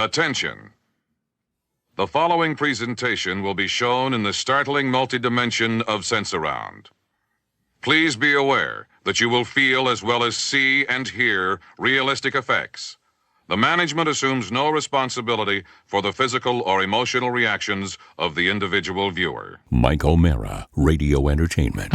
Attention. The following presentation will be shown in the startling multidimension of Sensurround. Please be aware that you will feel as well as see and hear realistic effects. The management assumes no responsibility for the physical or emotional reactions of the individual viewer. Mike O'Mara, Radio Entertainment.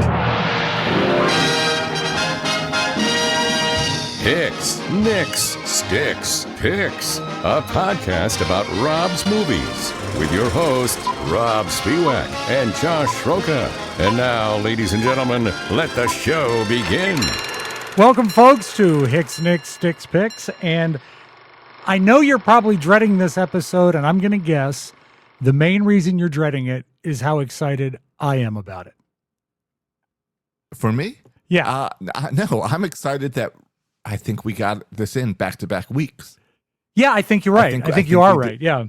Hix Nix Stix Pix, a podcast about Robb's movies with your hosts Robb Spiewak and Josh Schroka. And now, ladies and gentlemen, let the show begin. Welcome, folks, to Hix Nix Stix Pix, and I know you're probably dreading this episode, and I'm going to guess the main reason you're dreading it is how excited I am about it. For me? Yeah. No, I'm excited that I think we got this in back-to-back weeks. Yeah, I think you're right. I think you are right. Yeah.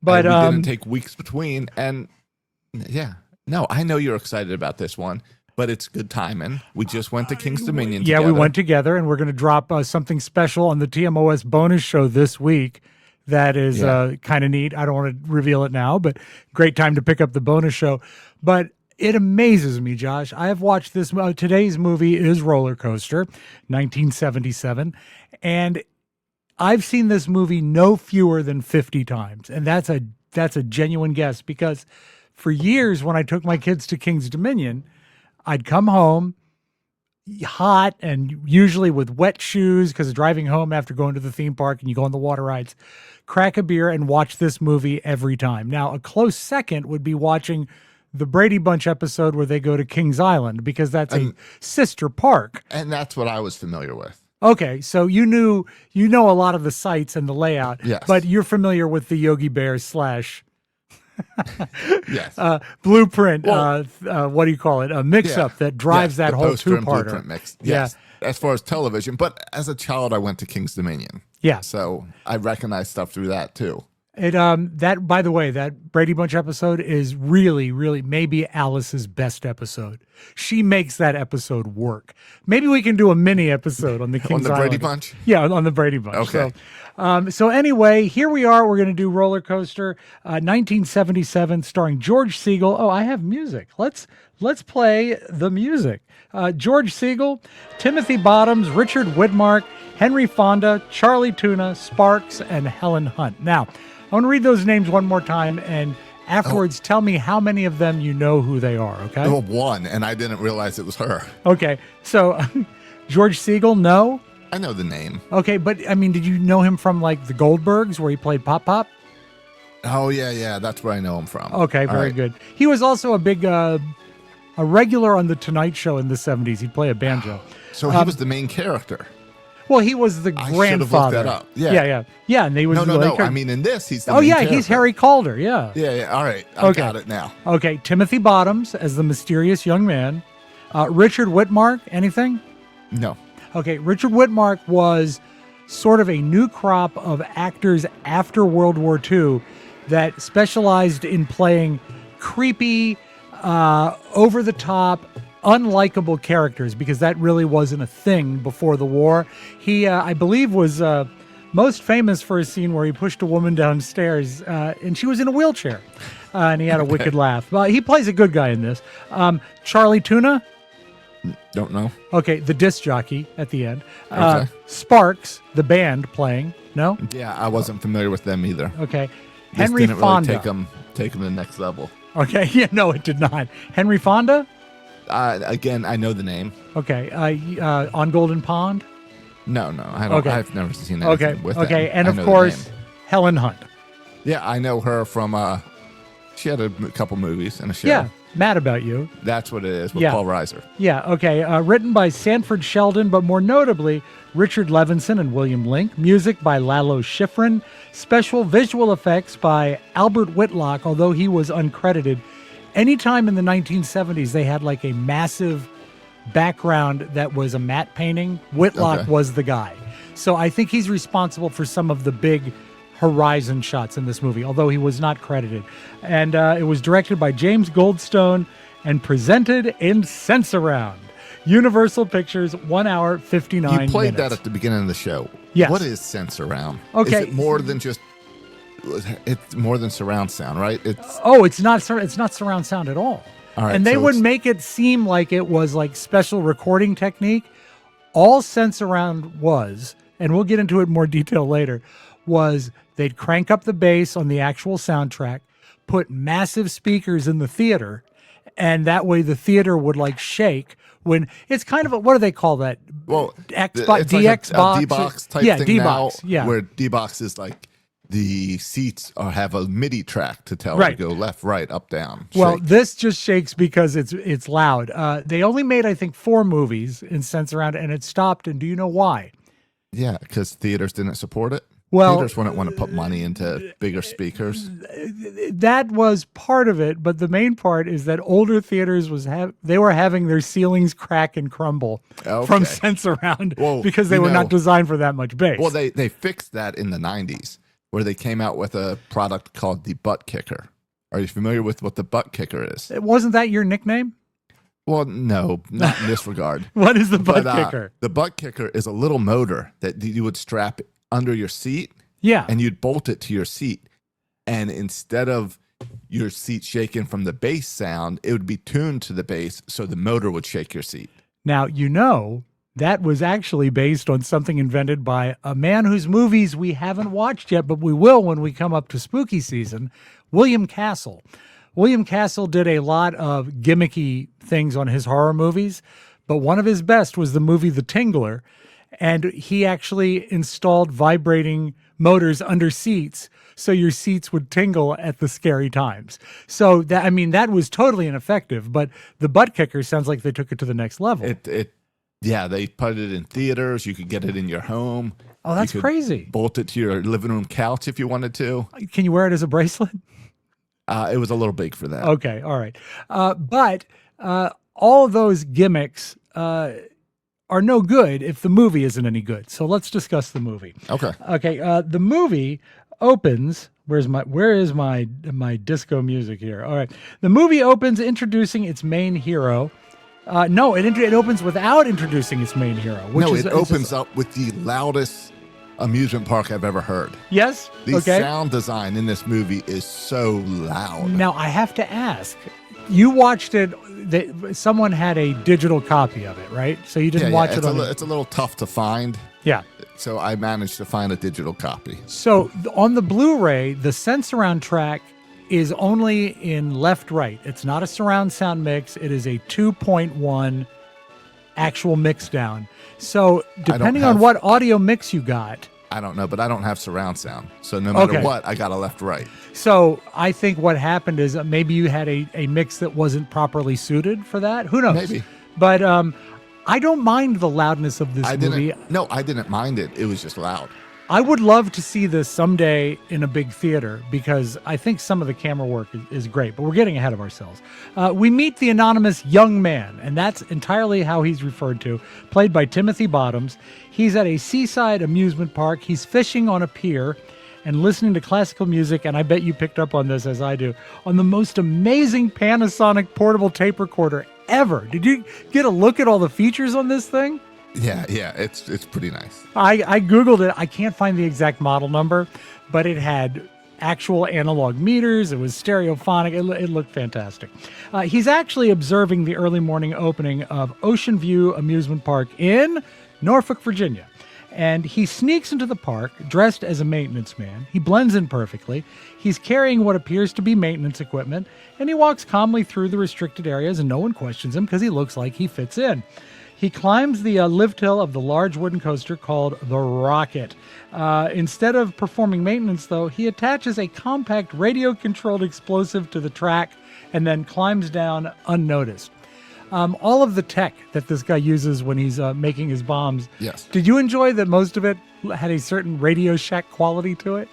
But we didn't take weeks between. And yeah, no, I know you're excited about this one, but it's good timing. We just went to King's Dominion together. Yeah, we went together, and we're going to drop something special on the TMOS bonus show this week. That is kind of neat. I don't want to reveal it now, but great time to pick up the bonus show. But it amazes me, Josh. I have watched this. Today's movie is Rollercoaster, 1977. And I've seen this movie no fewer than 50 times. And that's a genuine guess, because for years when I took my kids to King's Dominion, I'd come home hot and usually with wet shoes because driving home after going to the theme park and you go on the water rides, crack a beer and watch this movie every time. Now, a close second would be watching the Brady Bunch episode where they go to Kings Island, because that's a sister park. And that's what I was familiar with. Okay, so you know a lot of the sites and the layout, yes, but you're familiar with the Yogi Bears / yes. Blueprint, what do you call it? A mix-up that drives that whole two-parter. Blueprint mix. Yes. Yeah. As far as television, but as a child, I went to King's Dominion. Yeah. So I recognize stuff through that too. That, by the way, that Brady Bunch episode is really, really maybe Alice's best episode. She makes that episode work. Maybe we can do a mini episode on the King's Island. Brady Bunch? Yeah, on the Brady Bunch. Okay. So anyway, here we are. We're going to do Rollercoaster, 1977, starring George Segal. Oh, I have music. Let's play the music. George Segal, Timothy Bottoms, Richard Widmark, Henry Fonda, Charlie Tuna, Sparks, and Helen Hunt. Now, I want to read those names one more time, and afterwards tell me how many of them you know who they are, okay? Well, one, and I didn't realize it was her. Okay, so George Segal, no? I know the name. Okay, but, I mean, did you know him from, like, the Goldbergs, where he played Pop Pop? Oh, yeah, that's where I know him from. Okay, very good. He was also a big, a regular on The Tonight Show in the 70s. He'd play a banjo. So he was the main character. Well, he was the grandfather. I should have looked that up. Yeah. And he was no. I mean, in this, he's the main character. He's Harry Calder. Yeah. Yeah. All right, I got it now. Okay, Timothy Bottoms as the mysterious young man. Richard Widmark. Anything? No. Okay, Richard Widmark was sort of a new crop of actors after World War II that specialized in playing creepy, over the top, unlikable characters, because that really wasn't a thing before the war. He, I believe, was most famous for a scene where he pushed a woman downstairs and she was in a wheelchair, and he had a wicked laugh. He plays a good guy in this. Charlie Tuna? Don't know. Okay, the disc jockey at the end. Okay. Sparks, the band playing. No? Yeah, I wasn't familiar with them either. Okay. This Henry didn't Fonda. really take them to the next level. Okay, yeah, no, it did not. Henry Fonda? Again, I know the name. Okay, on Golden Pond? No, I don't. Okay. I've never seen anything with them. Okay, and of course, Helen Hunt. Yeah, I know her from. She had a couple movies and a show. Yeah, Mad About You. That's what it is with Paul Reiser. Yeah, okay. Written by Sanford Sheldon, but more notably, Richard Levinson and William Link. Music by Lalo Schifrin. Special visual effects by Albert Whitlock, although he was uncredited. Anytime in the 1970s they had like a massive background that was a matte painting, Whitlock was the guy. So I think he's responsible for some of the big horizon shots in this movie, although he was not credited. And it was directed by James Goldstone and presented in Sensurround. Universal Pictures, 1 hour, 59 minutes. You played that at the beginning of the show. Yes. What is Sensurround? Okay. Is it more than just it's more than surround sound, right? It's not surround sound at all. All right, And they so would it's- make it seem like it was like special recording technique. All Sensurround was, and we'll get into it in more detail later, was they'd crank up the bass on the actual soundtrack, put massive speakers in the theater, and that way the theater would like shake when it's kind of what do they call that? Well, Xbox, it's like DX box, a D-box type yeah, thing D-box, now, yeah. where D-box is like the seats have a MIDI track to tell Right. to go left, right, up, down. Well, shake. this just shakes because it's loud. They only made, I think, 4 movies in Sensurround, and it stopped. And do you know why? Yeah, because theaters didn't support it. Well, Theaters wouldn't want to put money into bigger speakers. that was part of it, but the main part is that older theaters they were having their ceilings crack and crumble Okay. from Sensurround Well, because they you were know- not designed for that much bass. Well, they fixed that in the 90s, where they came out with a product called the butt kicker. Are you familiar with what the butt kicker is? Wasn't that your nickname? Well, no, not in this regard. What is the butt But, kicker? The butt kicker is a little motor that you would strap under your seat, Yeah. and you'd bolt it to your seat. And instead of your seat shaking from the bass sound, it would be tuned to the bass, so the motor would shake your seat. Now, that was actually based on something invented by a man whose movies we haven't watched yet, but we will when we come up to spooky season, William Castle. William Castle did a lot of gimmicky things on his horror movies, but one of his best was the movie The Tingler, and he actually installed vibrating motors under seats so your seats would tingle at the scary times. So that was totally ineffective, but the butt kicker sounds like they took it to the next level. Yeah, they put it in theaters. You could get it in your home. Oh, that's You could crazy. Bolt it to your living room couch if you wanted to. Can you wear it as a bracelet? It was a little big for that. Okay, all right. But all of those gimmicks are no good if the movie isn't any good. So let's discuss the movie. Okay. Okay, the movie opens. Where is my disco music here? All right, the movie opens introducing its main hero. No, it opens without introducing its main hero. It opens up with the loudest amusement park I've ever heard. Yes. The Okay. sound design in this movie is so loud. Now I have to ask. You watched it. Someone had a digital copy of it, right? So you didn't watch it on. It's a little tough to find. Yeah. So I managed to find a digital copy. So on the Blu-ray, the Sensurround track is only in left-right. It's not a surround sound mix. It is a 2.1 actual mix down. So depending on what audio mix you got. I don't know, but I don't have surround sound. So no matter Okay. what, I got a left-right. So I think what happened is maybe you had a mix that wasn't properly suited for that. Who knows? Maybe. But I don't mind the loudness of this movie. I didn't mind it. It was just loud. I would love to see this someday in a big theater because I think some of the camera work is great, but we're getting ahead of ourselves. We meet the anonymous young man, and that's entirely how he's referred to, played by Timothy Bottoms. He's at a seaside amusement park. He's fishing on a pier and listening to classical music, and I bet you picked up on this as I do, on the most amazing Panasonic portable tape recorder ever. Did you get a look at all the features on this thing? Yeah, it's pretty nice. I Googled it. I can't find the exact model number, but it had actual analog meters. It was stereophonic. It looked fantastic. He's actually observing the early morning opening of Ocean View Amusement Park in Norfolk, Virginia. And he sneaks into the park dressed as a maintenance man. He blends in perfectly. He's carrying what appears to be maintenance equipment, and he walks calmly through the restricted areas, and no one questions him because he looks like he fits in. He climbs the lift hill of the large wooden coaster called the Rocket. Instead of performing maintenance, though, he attaches a compact radio-controlled explosive to the track and then climbs down unnoticed. All of the tech that this guy uses when he's making his bombs. Yes. Did you enjoy that most of it had a certain Radio Shack quality to it?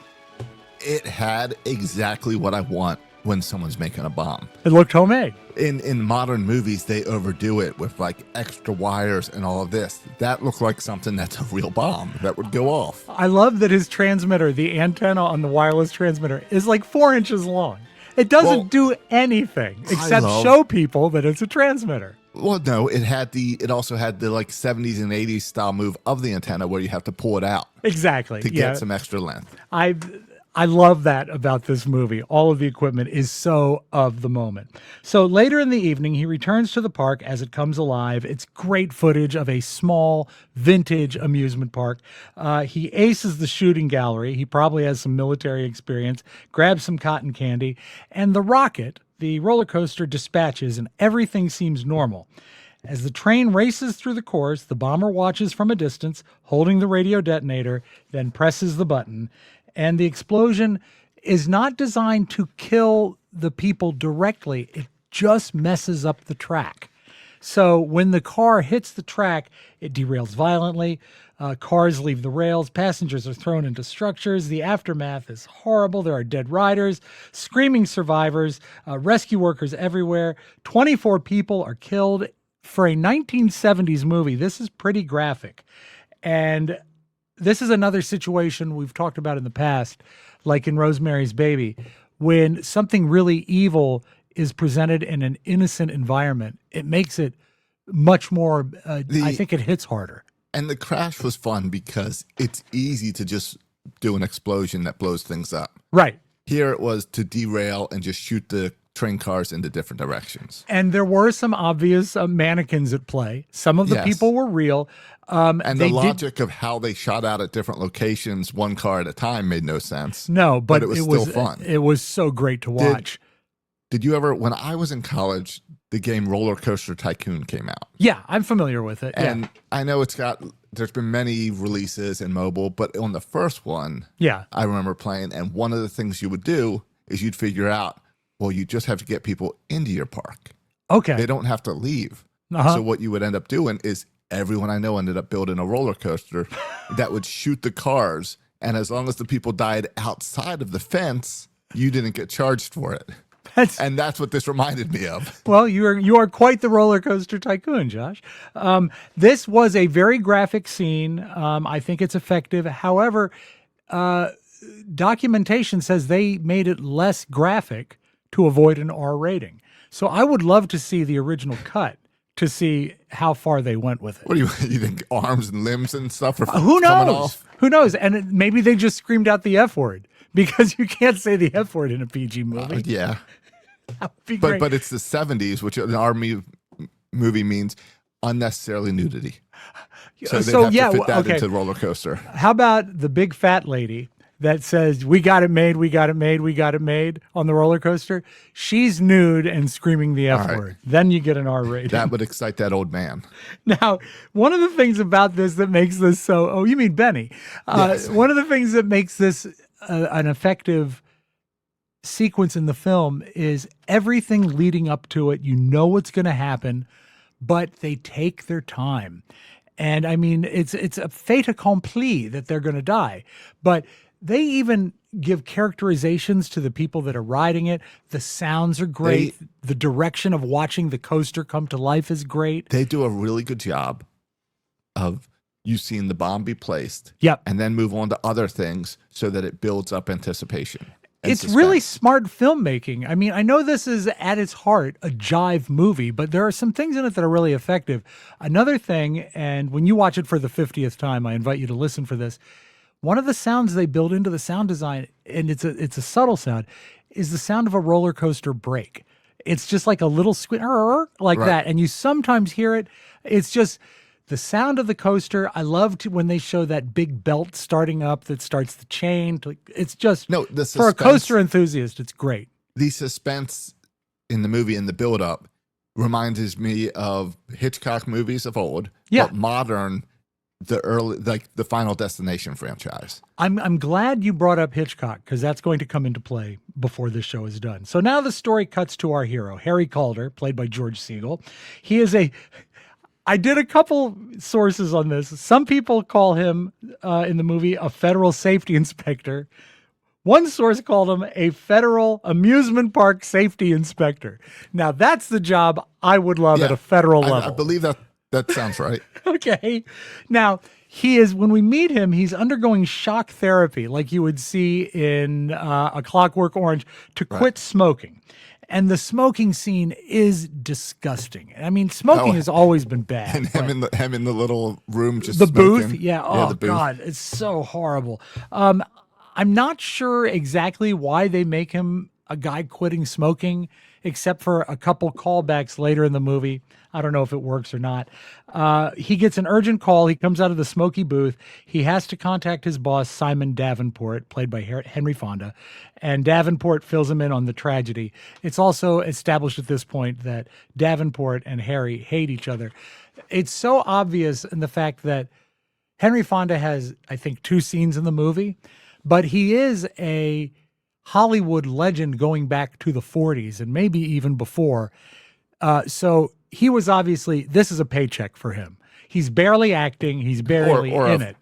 It had exactly what I want when someone's making a bomb. It looked homemade. In modern movies, they overdo it with like extra wires and all of this. That looked like something that's a real bomb that would go off. I love that his transmitter, the antenna on the wireless transmitter, is like 4 inches long. It doesn't do anything except show people that it's a transmitter. Well, no, it also had the like 70s and 80s style move of the antenna where you have to pull it out Exactly. to get some extra length. I love that about this movie. All of the equipment is so of the moment. So later in the evening, he returns to the park as it comes alive. It's great footage of a small, vintage amusement park. He aces the shooting gallery. He probably has some military experience, grabs some cotton candy, and the rocket, the roller coaster, dispatches, and everything seems normal. As the train races through the course, the bomber watches from a distance, holding the radio detonator, then presses the button. And the explosion is not designed to kill the people directly. It just messes up the track. So when the car hits the track, it derails violently. Cars leave the rails. Passengers are thrown into structures. The aftermath is horrible. There are dead riders, screaming survivors, rescue workers everywhere. 24 people are killed. For a 1970s movie, this is pretty graphic. And this is another situation we've talked about in the past, like in Rosemary's Baby, when something really evil is presented in an innocent environment. It makes it much more, I think it hits harder. And the crash was fun because it's easy to just do an explosion that blows things up. Right. Here it was to derail and just shoot the train cars into different directions. And there were some obvious mannequins at play. Some of the people were real. And the logic of how they shot out at different locations, one car at a time, made no sense. No, but it was still fun. It was so great to watch. Did you ever, when I was in college, the game Rollercoaster Tycoon came out? Yeah, I'm familiar with it. And I know there's been many releases in mobile, but on the first one, I remember playing, and one of the things you would do is you'd figure out, well, you just have to get people into your park. Okay. They don't have to leave. So what you would end up doing is everyone I know ended up building a roller coaster that would shoot the cars. And as long as the people died outside of the fence, you didn't get charged for it. And that's what this reminded me of. Well, you are quite the roller coaster tycoon, Josh. This was a very graphic scene. I think it's effective. However, documentation says they made it less graphic to avoid an R rating. So I would love to see the original cut to see how far they went with it. What do you think? Arms and limbs and stuff are who knows? coming off? Who knows? And maybe they just screamed out the F word because you can't say the F word in a PG movie. Yeah. That would be great. But it's the 70s, which in our movie means unnecessarily nudity. So they have to fit that into the roller coaster. How about the big fat lady that says, "We got it made, we got it made, we got it made" on the roller coaster? She's nude and screaming the F word. Then you get an R rating. That would excite that old man. Now, one of the things about this that makes this so, oh, you mean Benny. Yes. One of the things that makes this an effective sequence in the film is everything leading up to it. You know what's going to happen, but they take their time. And I mean, it's a fait accompli that they're going to die. But they even give characterizations to the people that are riding it. The sounds are great. The direction of watching the coaster come to life is great. They do a really good job of you seeing the bomb be placed. Yep. And then move on to other things so that it builds up anticipation. It's really smart filmmaking. I mean, I know this is at its heart a jive movie, but there are some things in it that are really effective. Another thing, and when you watch it for the 50th time, I invite you to listen for this. One of the sounds they build into the sound design, and it's a subtle sound, is the sound of a roller coaster brake. It's just like a little squeak, like that. And you sometimes hear it. It's just the sound of the coaster. I loved when they show that big belt starting up that starts the chain. It's just, for a coaster enthusiast, it's great. The suspense in the movie and the build-up reminds me of Hitchcock movies of old, but modern, the early, like the Final Destination franchise. I'm glad you brought up Hitchcock because that's going to come into play before this show is done. So now the story cuts to our hero, Harry Calder, played by George Segal. He is I did a couple sources on this. Some people call him in the movie a federal safety inspector. One source called him a federal amusement park safety inspector. Now that's the job I would love at a federal level. I believe that sounds right. Okay. Now when we meet him, he's undergoing shock therapy like you would see in A Clockwork Orange to quit smoking. And the smoking scene is disgusting. I mean, smoking has always been bad. And him in the little room just the smoking. Booth? Yeah. Oh, the booth. God. It's so horrible. I'm not sure exactly why they make him a guy quitting smoking, except for a couple callbacks later in the movie. I don't know if it works or not. He gets an urgent call. He comes out of the smoky booth. He has to contact his boss, Simon Davenport, played by Henry Fonda, and Davenport fills him in on the tragedy. It's also established at this point that Davenport and Harry hate each other. It's so obvious in the fact that Henry Fonda has, I think, 2 scenes in the movie, but he is a Hollywood legend going back to the 40s and maybe even before. So he was obviously, this is a paycheck for him. He's barely acting. He's barely in it.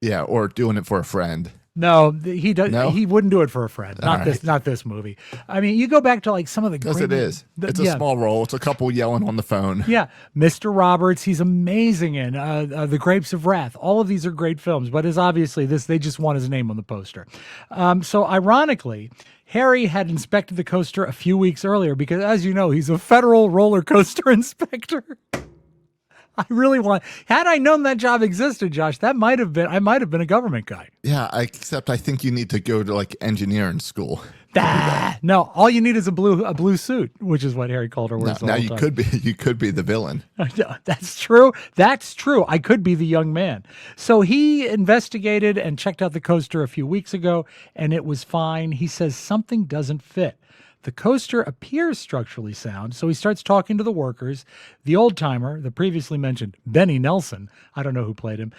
Yeah, or doing it for a friend. No, he does. No? He wouldn't do it for a friend. Not All this. right. Not this movie. I mean, you go back to like some of the. Because it is. It's a small role. It's a couple yelling on the phone. Yeah, Mr. Roberts. He's amazing in The Grapes of Wrath. All of these are great films, but is obviously this. They just want his name on the poster. So ironically, Harry had inspected the coaster a few weeks earlier because, as you know, he's a federal roller coaster inspector. I really want. Had I known that job existed, Josh, I might have been a government guy. Yeah, except I think you need to go to like engineering school. No, all you need is a blue suit, which is what Harry Calder wears. Now you could be the villain. That's true. That's true. I could be the young man. So he investigated and checked out the coaster a few weeks ago, and it was fine. He says something doesn't fit. The coaster appears structurally sound, so he starts talking to the workers. The old-timer, the previously mentioned Benny Nelson, I don't know who played him,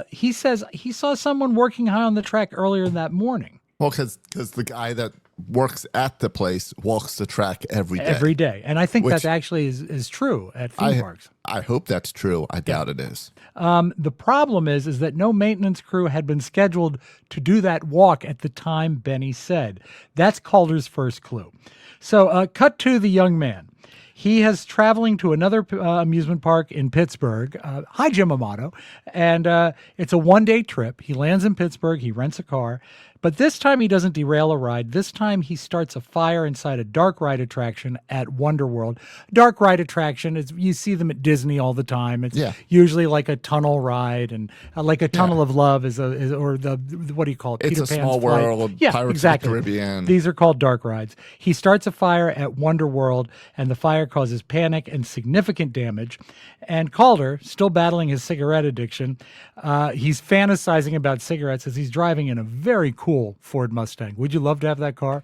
he says he saw someone working high on the track earlier that morning. Well, because the guy that works at the place walks the track every day. Every day. And I think that actually is true at theme parks. I hope that's true. I doubt it is. The problem is that no maintenance crew had been scheduled to do that walk at the time Benny said. That's Calder's first clue. So cut to the young man. He is traveling to another amusement park in Pittsburgh. Hi, Jim Amato. And it's a one-day trip. He lands in Pittsburgh. He rents a car. But this time he doesn't derail a ride. This time he starts a fire inside a dark ride attraction at Wonder World. Dark ride attraction, you see them at Disney all the time. It's usually like a tunnel ride, and like a tunnel of love or what do you call it? It's Peter a Pan's small flight. world, Yeah, Pirates exactly. of the Caribbean. These are called dark rides. He starts a fire at Wonder World, and the fire causes panic and significant damage. And Calder, still battling his cigarette addiction, he's fantasizing about cigarettes as he's driving in a very cool Ford Mustang. Would you love to have that car?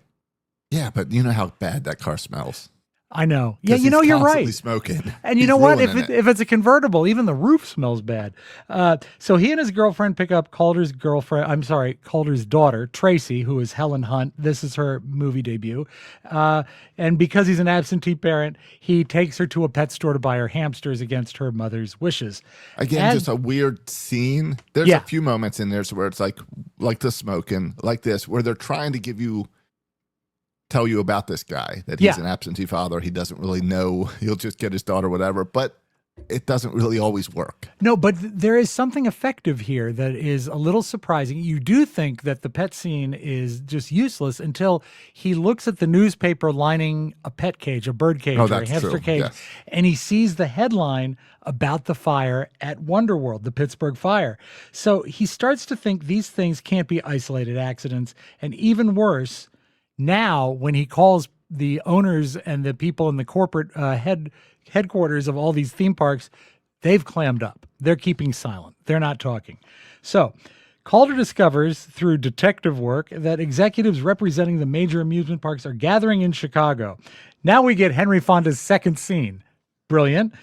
Yeah, but you know how bad that car smells. I know. Yeah, He's you're right. Smoking. And you know what? If it's a convertible, even the roof smells bad. So he and his girlfriend pick up Calder's daughter, Tracy, who is Helen Hunt. This is her movie debut. And because he's an absentee parent, he takes her to a pet store to buy her hamsters against her mother's wishes. Again, just a weird scene. There's a few moments in there where it's like the smoking, like this, where they're trying to tell you about this guy, that he's an absentee father. He doesn't really know. He'll just get his daughter, whatever. But it doesn't really always work. No, but there is something effective here that is a little surprising. You do think that the pet scene is just useless until he looks at the newspaper lining a pet cage, a bird cage, or a hamster cage, and he sees the headline about the fire at Wonder World, the Pittsburgh fire. So he starts to think these things can't be isolated accidents, and even worse, now, when he calls the owners and the people in the corporate headquarters of all these theme parks, they've clammed up. They're keeping silent. They're not talking. So Calder discovers through detective work that executives representing the major amusement parks are gathering in Chicago. Now we get Henry Fonda's second scene. Brilliant.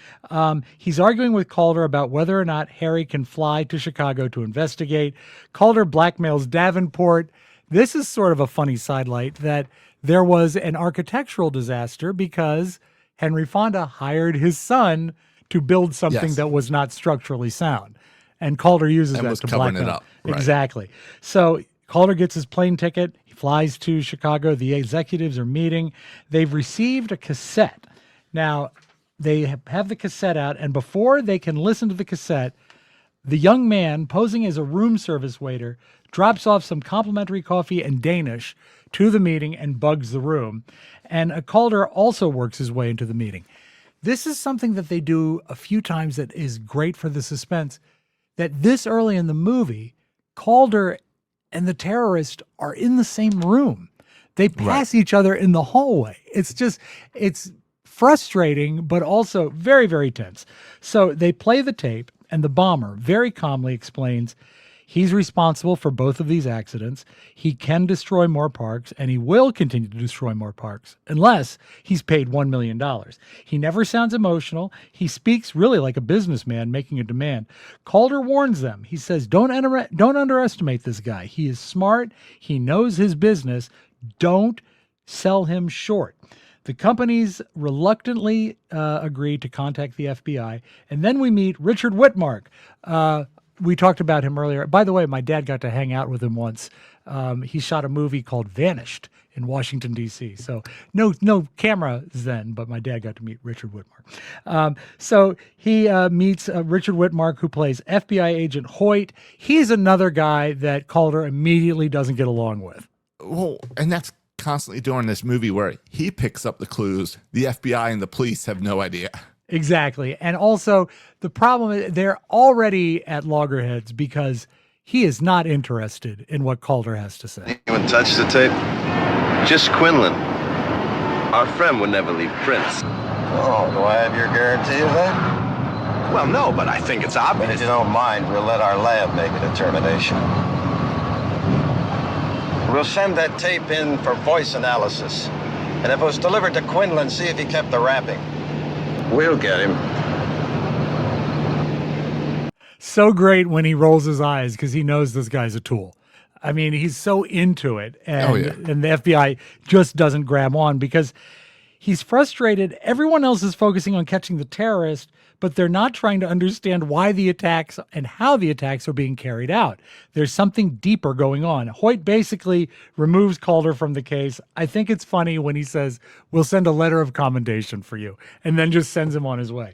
He's arguing with Calder about whether or not Harry can fly to Chicago to investigate. Calder blackmails Davenport. This is sort of a funny sidelight that there was an architectural disaster because Henry Fonda hired his son to build something that was not structurally sound. And Calder uses that to blackmail. It up. Right. Exactly. So Calder gets his plane ticket. He flies to Chicago. The executives are meeting. They've received a cassette. Now, they have the cassette out, and before they can listen to the cassette, the young man, posing as a room service waiter, drops off some complimentary coffee and Danish to the meeting and bugs the room. And Calder also works his way into the meeting. This is something that they do a few times that is great for the suspense, that this early in the movie, Calder and the terrorist are in the same room. They pass each other in the hallway. It's frustrating, but also very, very tense. So they play the tape, and the bomber very calmly explains he's responsible for both of these accidents. He can destroy more parks, and he will continue to destroy more parks unless he's paid $1 million. He never sounds emotional. He speaks really like a businessman making a demand. Calder warns them. He says, don't underestimate this guy. He is smart. He knows his business. Don't sell him short. The companies reluctantly agree to contact the FBI. And then we meet Richard Widmark. We talked about him earlier. By the way, my dad got to hang out with him once. He shot a movie called Vanished in Washington, D.C. So no cameras then, but my dad got to meet Richard Widmark. So he meets Richard Widmark, who plays FBI agent Hoyt. He's another guy that Calder immediately doesn't get along with. Well, and that's constantly during this movie where he picks up the clues. The FBI and the police have no idea. Exactly. And also the problem is they're already at loggerheads because he is not interested in what Calder has to say. Anyone touch the tape? Just Quinlan. Our friend would never leave prints. Oh, do I have your guarantee of that? Well, no, but I think it's obvious. But if you don't mind, we'll let our lab make a determination. We'll send that tape in for voice analysis. And if it was delivered to Quinlan, see if he kept the wrapping. We'll get him. So great when he rolls his eyes because he knows this guy's a tool. I mean, he's so into it. And, and the FBI just doesn't grab on because he's frustrated. Everyone else is focusing on catching the terrorist, but they're not trying to understand why the attacks and how the attacks are being carried out. There's something deeper going on. Hoyt basically removes Calder from the case. I think it's funny when he says, we'll send a letter of commendation for you, and then just sends him on his way.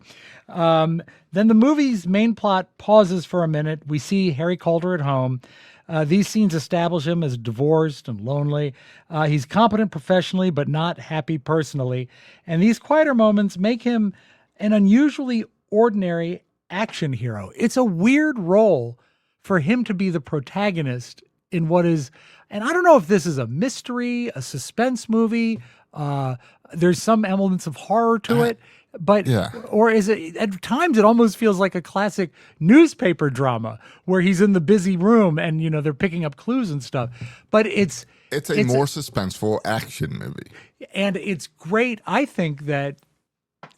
Then the movie's main plot pauses for a minute. We see Harry Calder at home. These scenes establish him as divorced and lonely. He's competent professionally, but not happy personally. And these quieter moments make him an unusually ordinary action hero. It's a weird role for him to be the protagonist in what is, and I don't know if this is a mystery, a suspense movie. There's some elements of horror to it. But, or is it, at times it almost feels like a classic newspaper drama where he's in the busy room and, you know, they're picking up clues and stuff. But it's a more suspenseful action movie. And it's great. I think that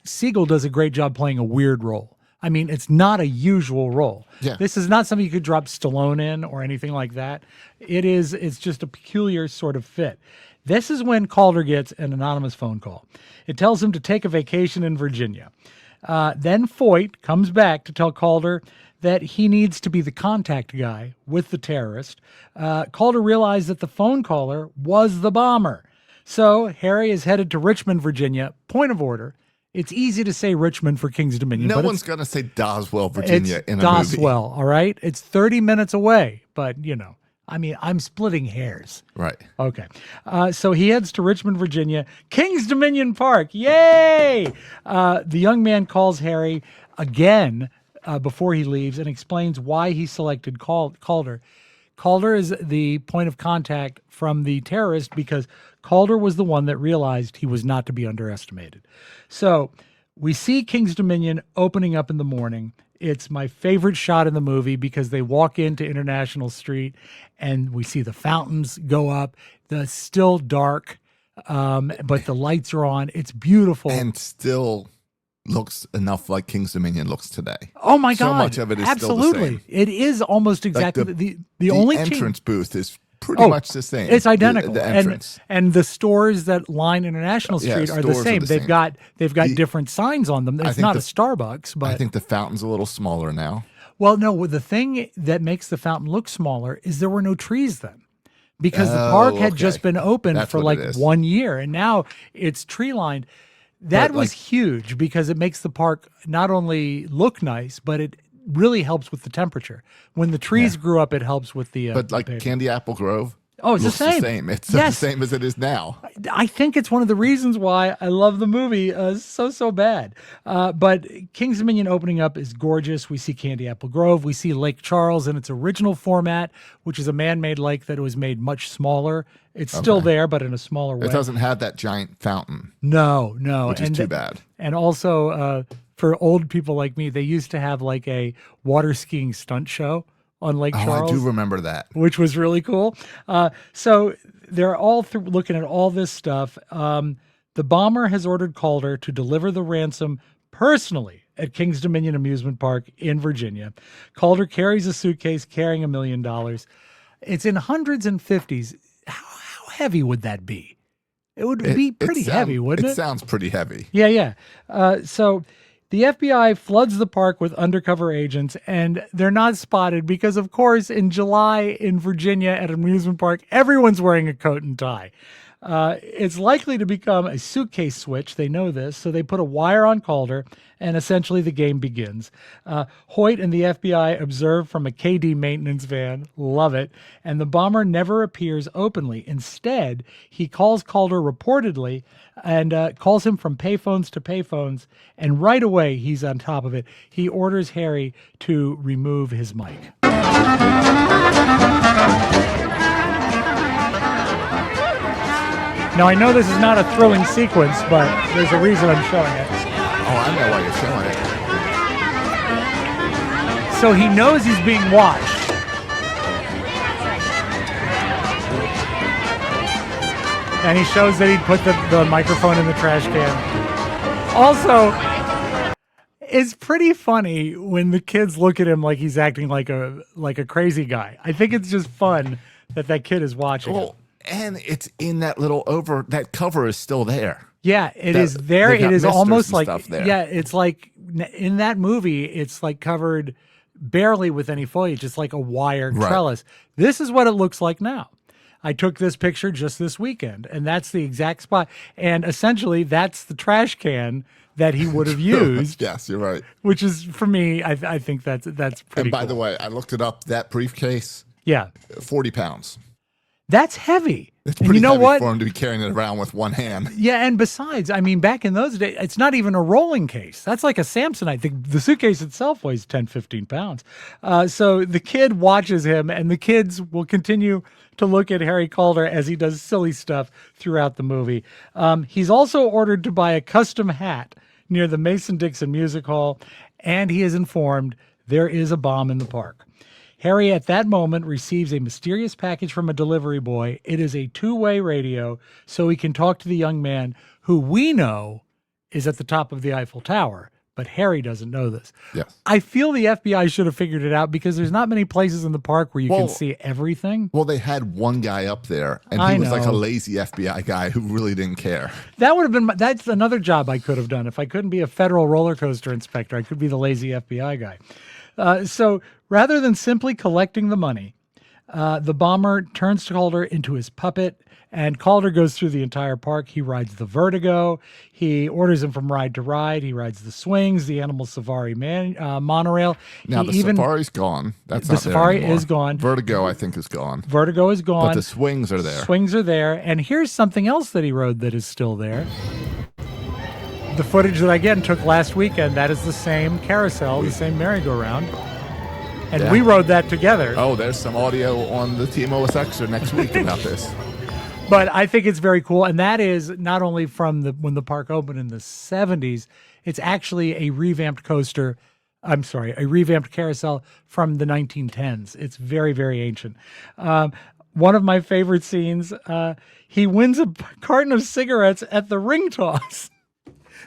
Segal does a great job playing a weird role. I mean, it's not a usual role. Yeah. This is not something you could drop Stallone in or anything like that. It's just a peculiar sort of fit. This is when Calder gets an anonymous phone call. It tells him to take a vacation in Virginia. Then Foyt comes back to tell Calder that he needs to be the contact guy with the terrorist. Calder realized that the phone caller was the bomber. So Harry is headed to Richmond, Virginia. Point of order. It's easy to say Richmond for King's Dominion. No one's going to say Doswell, Virginia in a movie. Doswell, all right? It's 30 minutes away, but, you know. I mean, I'm splitting hairs. Right. Okay. So he heads to Richmond, Virginia. King's Dominion Park. Yay! The young man calls Harry again before he leaves and explains why he selected Calder. Calder is the point of contact from the terrorist because Calder was the one that realized he was not to be underestimated. So we see King's Dominion opening up in the morning. It's my favorite shot in the movie because they walk into International Street and we see the fountains go up. It's still dark, but the lights are on. It's beautiful. And still looks enough like King's Dominion looks today. Oh my God. So much of it is absolutely. Still the same. It is almost exactly like the only entrance booth is pretty much the same. It's identical. The entrance. And the stores that line International Street are the same. They've got different signs on them. It's not a Starbucks, but I think the fountain's a little smaller now. Well, no, the thing that makes the fountain look smaller is there were no trees then. Because the park had just been open for like 1 year and now it's tree lined. That was huge because it makes the park not only look nice, but it really helps with the temperature. When the trees grew up, it helps with the But like pavement. Candy Apple Grove, Oh, it's looks the same. It's Yes. the same as it is now. I think it's one of the reasons why I love the movie so bad. But King's Dominion opening up is gorgeous. We see Candy Apple Grove. We see Lake Charles in its original format, which is a man-made lake that was made much smaller. It's still there, but in a smaller way. It doesn't have that giant fountain. No. Which is too bad. And also, for old people like me, they used to have like a water skiing stunt show on Lake Charles. I do remember that. Which was really cool. So they're all looking at all this stuff. The bomber has ordered Calder to deliver the ransom personally at King's Dominion Amusement Park in Virginia. Calder carries a suitcase carrying $1 million. It's in hundreds and fifties. How heavy would that be? It would be pretty heavy, wouldn't it? It sounds pretty heavy. Yeah. So the FBI floods the park with undercover agents, and they're not spotted because, of course, in July in Virginia at an amusement park, everyone's wearing a coat and tie. It's likely to become a suitcase switch. They know this, so they put a wire on Calder, and essentially the game begins. Hoyt and the FBI observe from a KD maintenance van. Love it. And the bomber never appears openly. Instead, he calls Calder reportedly and calls him from payphones to payphones, and right away he's on top of it. He orders Harry to remove his mic. Now, I know this is not a thrilling sequence, but there's a reason I'm showing it. Oh, I know why you're showing it. So he knows he's being watched. And he shows that he'd put the microphone in the trash can. Also, it's pretty funny when the kids look at him like he's acting like a crazy guy. I think it's just fun that kid is watching him. And it's in that little that cover is still there. Yeah, it is there. It is almost like, there. Yeah, it's like in that movie, it's like covered barely with any foliage. It's like a wire trellis. This is what it looks like now. I took this picture just this weekend, and that's the exact spot. And essentially, that's the trash can that he would have used. Yes, you're right. Which is, for me, I think that's pretty And by cool. the way, I looked it up. That briefcase, 40 pounds. That's heavy. It's and pretty you know heavy what? for him to be carrying it around with one hand. Yeah, and besides, I mean, back in those days, it's not even a rolling case. That's like a Samsonite. The suitcase itself weighs 10, 15 pounds. So the kid watches him, and the kids will continue to look at Harry Calder as he does silly stuff throughout the movie. He's also ordered to buy a custom hat near the Mason-Dixon Music Hall, and he is informed there is a bomb in the park. Harry, at that moment, receives a mysterious package from a delivery boy. It is a two-way radio, so he can talk to the young man who we know is at the top of the Eiffel Tower, but Harry doesn't know this. Yes. I feel the FBI should have figured it out because there's not many places in the park where you can see everything. Well, they had one guy up there, and he was like a lazy FBI guy who really didn't care. That would have been, that's another job I could have done. If I couldn't be a federal roller coaster inspector, I could be the lazy FBI guy. So rather than simply collecting the money, the bomber turns Calder into his puppet, and Calder goes through the entire park. He rides the Vertigo. He orders him from ride to ride. He rides the swings, the Animal Safari monorail. Now, the Safari's gone. That's the not there Safari anymore. is gone. Vertigo, I think, is gone. Vertigo is gone. But the swings are there. Swings are there. And here's something else that he rode that is still there. The footage that I again took last weekend, that is the same carousel, the same merry-go-round. And we rode that together. Oh, there's some audio on the TMOS Extra next week about this. But I think it's very cool. And that is not only from when the park opened in the 70s, it's actually a revamped coaster. I'm sorry, a revamped carousel from the 1910s. It's very, very ancient. One of my favorite scenes, he wins a carton of cigarettes at the ring toss.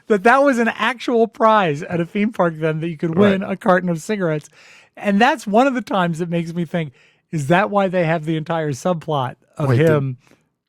that was an actual prize at a theme park then, that you could win a carton of cigarettes. And that's one of the times that makes me think, is that why they have the entire subplot of him?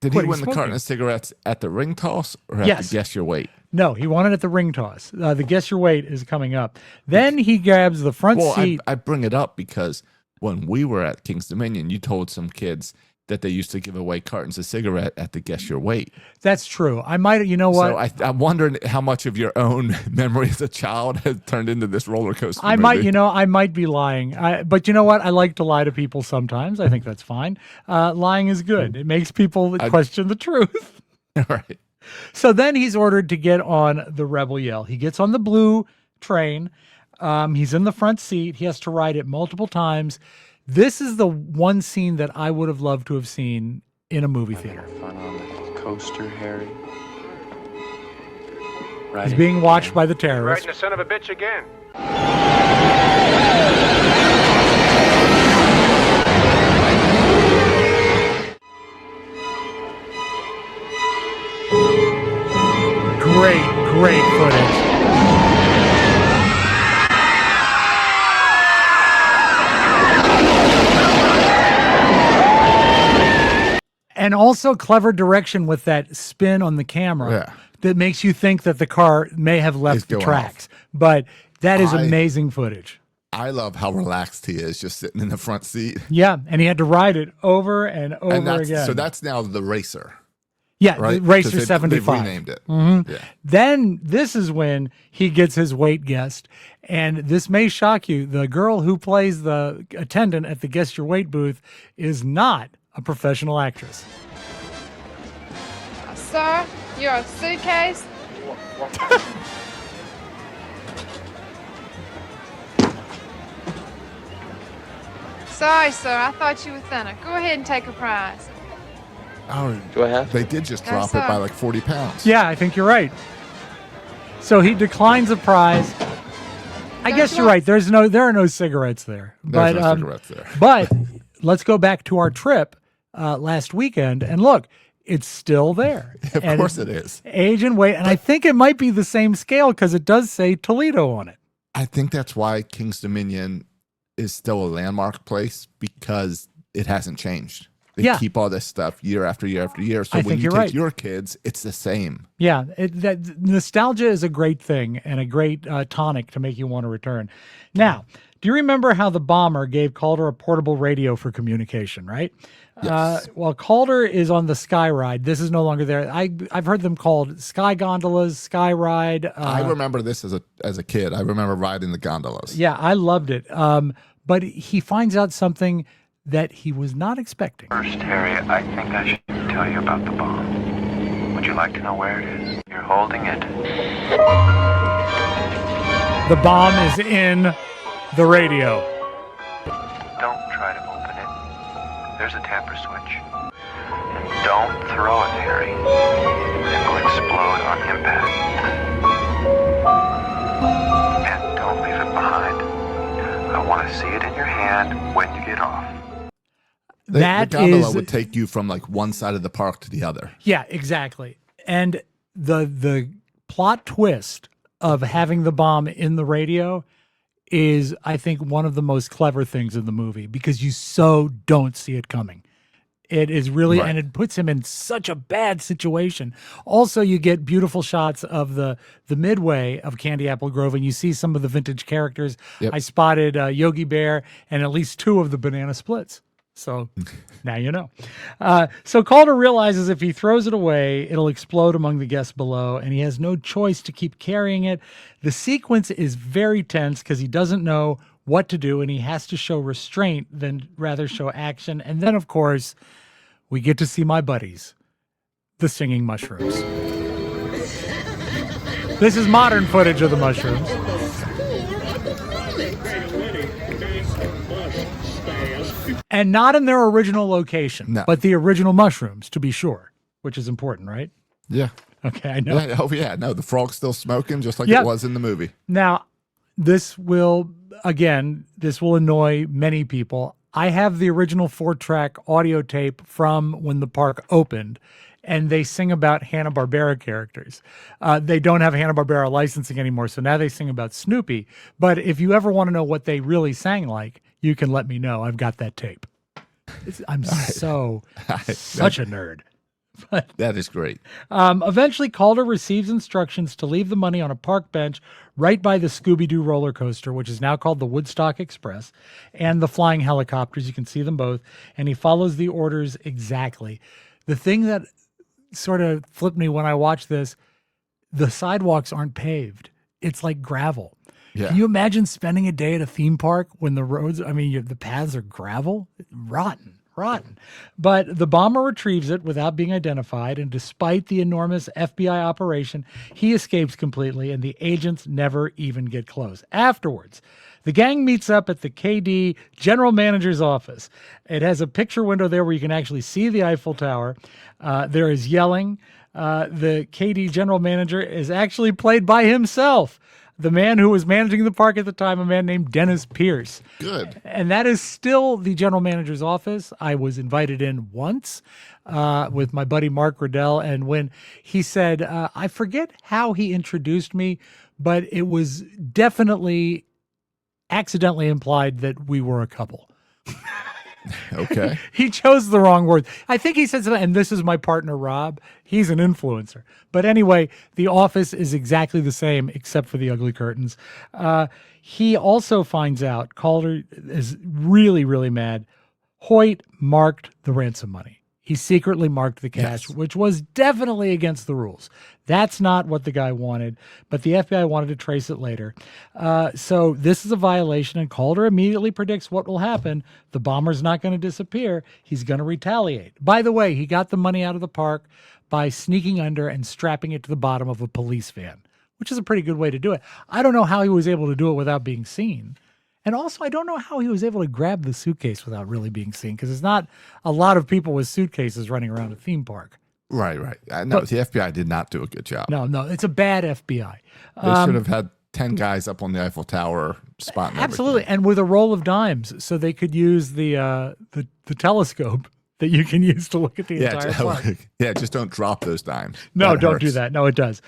Did he win the carton of cigarettes at the ring toss or at the Guess Your Weight? No, he won it at the ring toss. The Guess Your Weight is coming up. Then he grabs the front seat. I bring it up because when we were at King's Dominion, you told some kids, that they used to give away cartons of cigarette at the Guess Your Weight. That's true. I might, you know what? So I'm wondering how much of your own memory as a child has turned into this roller coaster. I might be lying. But you know what? I like to lie to people sometimes. I think that's fine. Lying is good. It makes people question the truth. All right. So then he's ordered to get on the Rebel Yell. He gets on the blue train. He's in the front seat. He has to ride it multiple times. This is the one scene that I would have loved to have seen in a movie theater. Fun on the coaster, Harry. He's being watched by the terrorists. Riding the son of a bitch again. Great footage. And also clever direction with that spin on the camera that makes you think that the car may have left the tracks. But that is amazing footage. I love how relaxed he is just sitting in the front seat. Yeah, and he had to ride it over and over again. So that's now the Racer. Yeah, right? the Racer 75. They've renamed it. Mm-hmm. Yeah. Then this is when he gets his weight guessed. And this may shock you. The girl who plays the attendant at the Guess Your Weight booth is not a professional actress. Sir, your suitcase? Sorry, sir. I thought you were thinner. Go ahead and take a prize. Oh, do I have? They did just drop it by like 40 pounds. Yeah, I think you're right. So he declines a prize. I guess you're right. There are no cigarettes there. There's no cigarettes there. But let's go back to our trip last weekend and look, it's still there. Of course it is. Age and weight. And I think it might be the same scale because it does say Toledo on it. I think that's why King's Dominion is still a landmark place because it hasn't changed. They keep all this stuff year after year after year. So when you take your kids, it's the same. Yeah, that nostalgia is a great thing and a great tonic to make you want to return. Now, do you remember how the bomber gave Calder a portable radio for communication, right? Yes. While Calder is on the Sky Ride, this is no longer there. I've heard them called Sky Gondolas, Sky Ride. I remember this as a kid. I remember riding the gondolas. Yeah, I loved it. But he finds out something that he was not expecting. First, Harry, I think I should tell you about the bomb. Would you like to know where it is? You're holding it. The bomb is in the radio. Don't try to open it. There's a tamper switch. And don't throw it, Harry. It will explode on impact. And don't leave it behind. I want to see it in your hand when you get off. The gondola would take you from like one side of the park to the other. Yeah, exactly. And the plot twist of having the bomb in the radio is, I think, one of the most clever things in the movie because you so don't see it coming. It is really, and it puts him in such a bad situation. Also, you get beautiful shots of the midway of Candy Apple Grove, and you see some of the vintage characters. Yep. I spotted Yogi Bear and at least 2 of the Banana Splits. So now you know. So Calder realizes if he throws it away, it'll explode among the guests below, and he has no choice to keep carrying it. The sequence is very tense because he doesn't know what to do, and he has to show restraint than rather show action. And then, of course, we get to see my buddies, the singing mushrooms. This is modern footage of the mushrooms. And not in their original location, but the original mushrooms, to be sure, which is important, right? Yeah. Okay, I know. Yeah, oh, yeah. No, the frog's still smoking just like it was in the movie. Now, this will annoy many people. I have the original 4-track audio tape from when the park opened, and they sing about Hanna-Barbera characters. They don't have Hanna-Barbera licensing anymore, so now they sing about Snoopy. But if you ever want to know what they really sang like, you can let me know. I've got that tape. I'm such a nerd. That is great. Eventually, Calder receives instructions to leave the money on a park bench right by the Scooby-Doo roller coaster, which is now called the Woodstock Express, and the flying helicopters. You can see them both. And he follows the orders exactly. The thing that sort of flipped me when I watched this, the sidewalks aren't paved. It's like gravel. Yeah. Can you imagine spending a day at a theme park when the roads, the paths are gravel? Rotten. But the bomber retrieves it without being identified, and despite the enormous FBI operation, he escapes completely, and the agents never even get close. Afterwards, the gang meets up at the KD general manager's office. It has a picture window there where you can actually see the Eiffel Tower. There is yelling. The KD general manager is actually played by himself. The man who was managing the park at the time, a man named Dennis Pierce. Good. And that is still the general manager's office. I was invited in once with my buddy Mark Riddell. And when he said, I forget how he introduced me, but it was definitely accidentally implied that we were a couple. Okay. He chose the wrong word. I think he said something, and this is my partner, Robb. He's an influencer. But anyway, the office is exactly the same, except for the ugly curtains. He also finds out, Calder is really, really mad. Hoyt marked the ransom money. He secretly marked the cash, which was definitely against the rules. That's not what the guy wanted, but the FBI wanted to trace it later. So this is a violation, and Calder immediately predicts what will happen. The bomber's not going to disappear. He's going to retaliate. By the way, he got the money out of the park by sneaking under and strapping it to the bottom of a police van, which is a pretty good way to do it. I don't know how he was able to do it without being seen. And also, I don't know how he was able to grab the suitcase without really being seen, because there's not a lot of people with suitcases running around a theme park. Right. No, the FBI did not do a good job. No, it's a bad FBI. They should have had 10 guys up on the Eiffel Tower spotting absolutely, and with a roll of dimes, so they could use the telescope that you can use to look at the entire park. Yeah, just don't drop those dimes. No, don't do that. No, it does.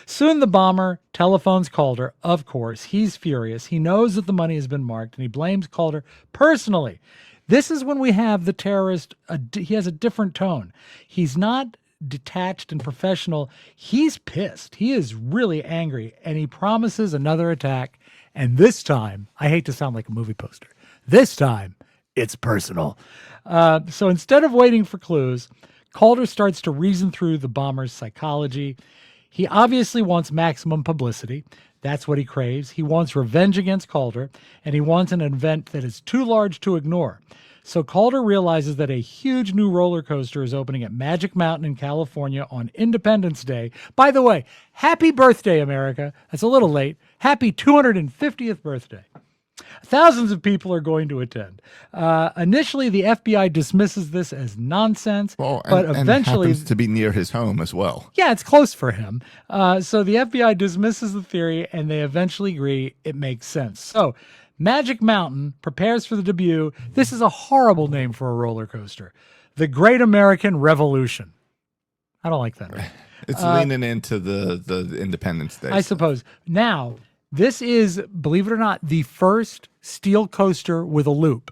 Soon the bomber telephones Calder. Of course, he's furious. He knows that the money has been marked, and he blames Calder personally. This is when we have the terrorist. He has a different tone. He's not detached and professional. He's pissed. He is really angry, and he promises another attack. And this time, I hate to sound like a movie poster, this time it's personal. So instead of waiting for clues, Calder starts to reason through the bomber's psychology. He obviously wants maximum publicity. That's what he craves. He wants revenge against Calder, and he wants an event that is too large to ignore. So Calder realizes that a huge new roller coaster is opening at Magic Mountain in California on Independence Day. By the way, happy birthday, America. That's a little late. Happy 250th birthday. Thousands of people are going to attend. Initially, the FBI dismisses this as nonsense, but eventually... happens to be near his home as well. Yeah, it's close for him. So the FBI dismisses the theory, and they eventually agree it makes sense. So Magic Mountain prepares for the debut. This is a horrible name for a roller coaster. The Great American Revolution. I don't like that. Right? It's leaning into the Independence Day. I suppose. Now... this is, believe it or not, the first steel coaster with a loop.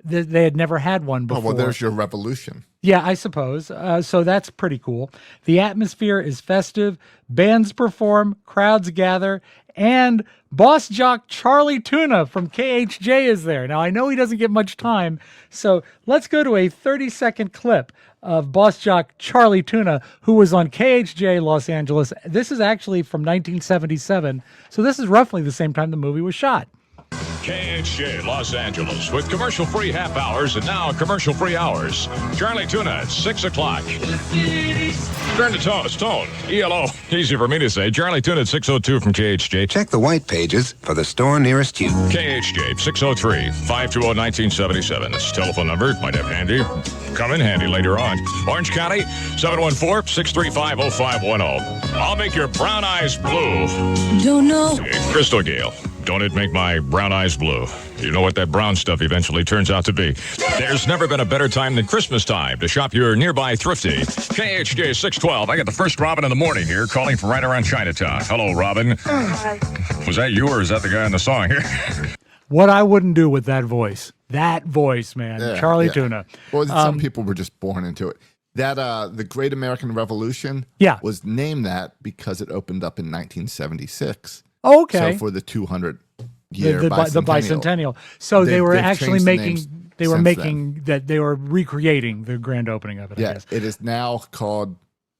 They had never had one before. Oh, well, there's your revolution. Yeah, I suppose. So that's pretty cool. The atmosphere is festive. Bands perform, crowds gather, and boss jock Charlie Tuna from KHJ is there. Now, I know he doesn't get much time, so let's go to a 30-second clip of boss jock Charlie Tuna, who was on KHJ Los Angeles. This is actually from 1977, so this is roughly the same time the movie was shot. KHJ Los Angeles with commercial-free half hours and now commercial-free hours. Charlie Tuna at 6 o'clock. Turn to Stone. ELO. Easy for me to say. Charlie Tuna at 6:02 from KHJ. Check the white pages for the store nearest you. KHJ 603-520-1977. This telephone number might have handy. Come in handy later on. Orange County 714-635-0510. I'll make your brown eyes blue. Don't know. Crystal Gale. Don't it make my brown eyes blue? You know what that brown stuff eventually turns out to be. There's never been a better time than Christmas time to shop your nearby Thrifty. KHJ 612. I got the first Robin in the morning here, calling from right around Chinatown. Hello, Robin. Hi. Was that you, or is that the guy in the song here? What I wouldn't do with that voice. That voice, man. Yeah, Charlie Tuna. Well, some people were just born into it. That the Great American Revolution Yeah. was named that because it opened up in 1976. Okay. So for the 200 year the bicentennial. bicentennial. So they were they've actually changed the making names they were since making that they were recreating the grand opening of it. I Yeah, guess. it is now called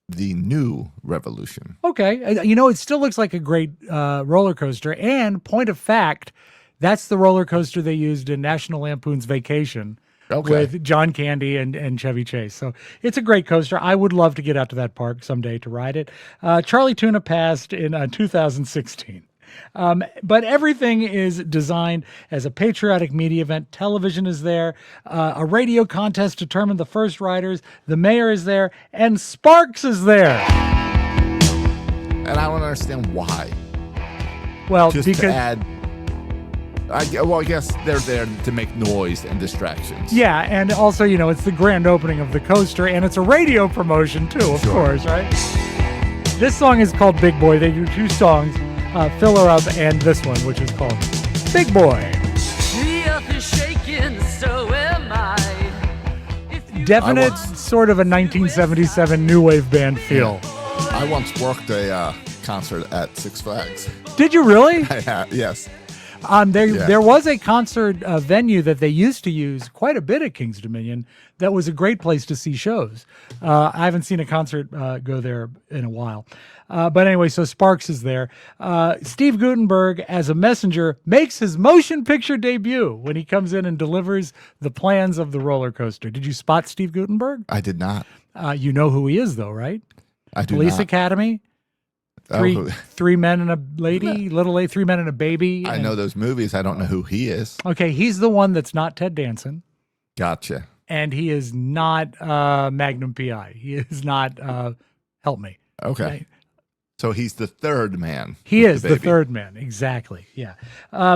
the New Revolution. Okay. It still looks like a great roller coaster. And point of fact, that's the roller coaster they used in National Lampoon's Vacation with John Candy and Chevy Chase. So it's a great coaster. I would love to get out to that park someday to ride it. Charlie Tuna passed in 2016. But everything is designed as a patriotic media event. Television is there. A radio contest determined the first riders. The mayor is there. And Sparks is there. And I don't understand why. Well, Just because... to add... I guess they're there to make noise and distractions. Yeah, and also, it's the grand opening of the coaster, and it's a radio promotion, too, of course, right? This song is called Big Boy. They do 2 songs. Fill Her Up, and this one, which is called Big Boy. The earth is shaking, so am I. Definite sort of a 1977 new wave band feel. I once worked a concert at Six Flags. Did you really? Yes. There was a concert venue that they used to use quite a bit at Kings Dominion that was a great place to see shows. I haven't seen a concert go there in a while. But anyway, so Sparks is there. Steve Guttenberg, as a messenger, makes his motion picture debut when he comes in and delivers the plans of the roller coaster. Did you spot Steve Guttenberg? I did not. You know who he is, though, right? I do Police not. Academy. Three men and a lady, little lady, 3 men and a baby. I know those movies. I don't know who he is. Okay, he's the one that's not Ted Danson. Gotcha. And he is not Magnum PI. He is not Help Me. Okay. So he's the third man. He is the third man. Exactly. Yeah.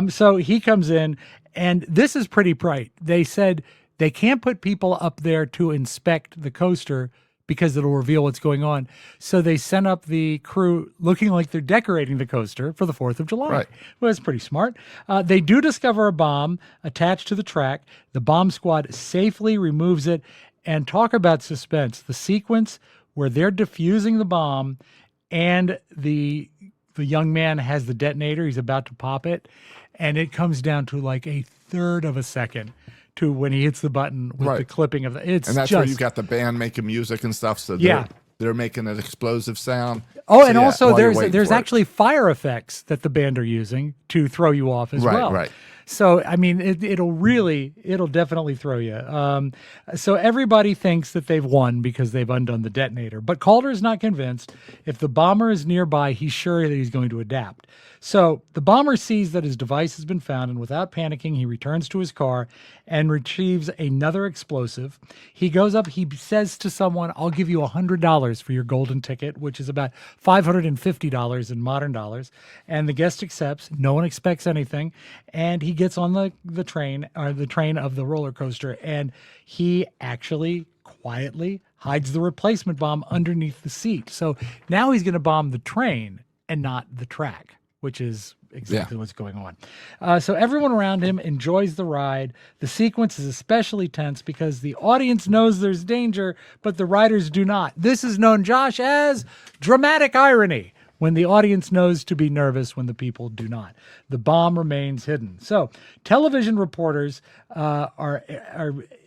So he comes in, and this is pretty bright. They said they can't put people up there to inspect the coaster because it'll reveal what's going on. So they sent up the crew looking like they're decorating the coaster for the 4th of July. Right. Well, that's pretty smart. They do discover a bomb attached to the track. The bomb squad safely removes it. And talk about suspense. The sequence where they're defusing the bomb and the young man has the detonator. He's about to pop it. And it comes down to like a third of a second to when he hits the button with the clipping of the. And that's where you've got the band making music and stuff. So they're making an explosive sound. Oh, so and also there's actually fire effects that the band are using to throw you off as well. Right. So I mean, it'll definitely throw you. So everybody thinks that they've won because they've undone the detonator, but Calder is not convinced. If the bomber is nearby, he's sure that he's going to adapt. So the bomber sees that his device has been found, and without panicking, he returns to his car and retrieves another explosive. He goes up, he says to someone, "I'll give you $100 for your golden ticket," which is about $550 in modern dollars. And the guest accepts. No one expects anything. And he gets on the train of the roller coaster, and he actually quietly hides the replacement bomb underneath the seat. So now he's going to bomb the train and not the track, which is exactly what's going on. So everyone around him enjoys the ride. The sequence is especially tense because the audience knows there's danger, but the riders do not. This is known, Josh, as dramatic irony, when the audience knows to be nervous when the people do not. The bomb remains hidden. So television reporters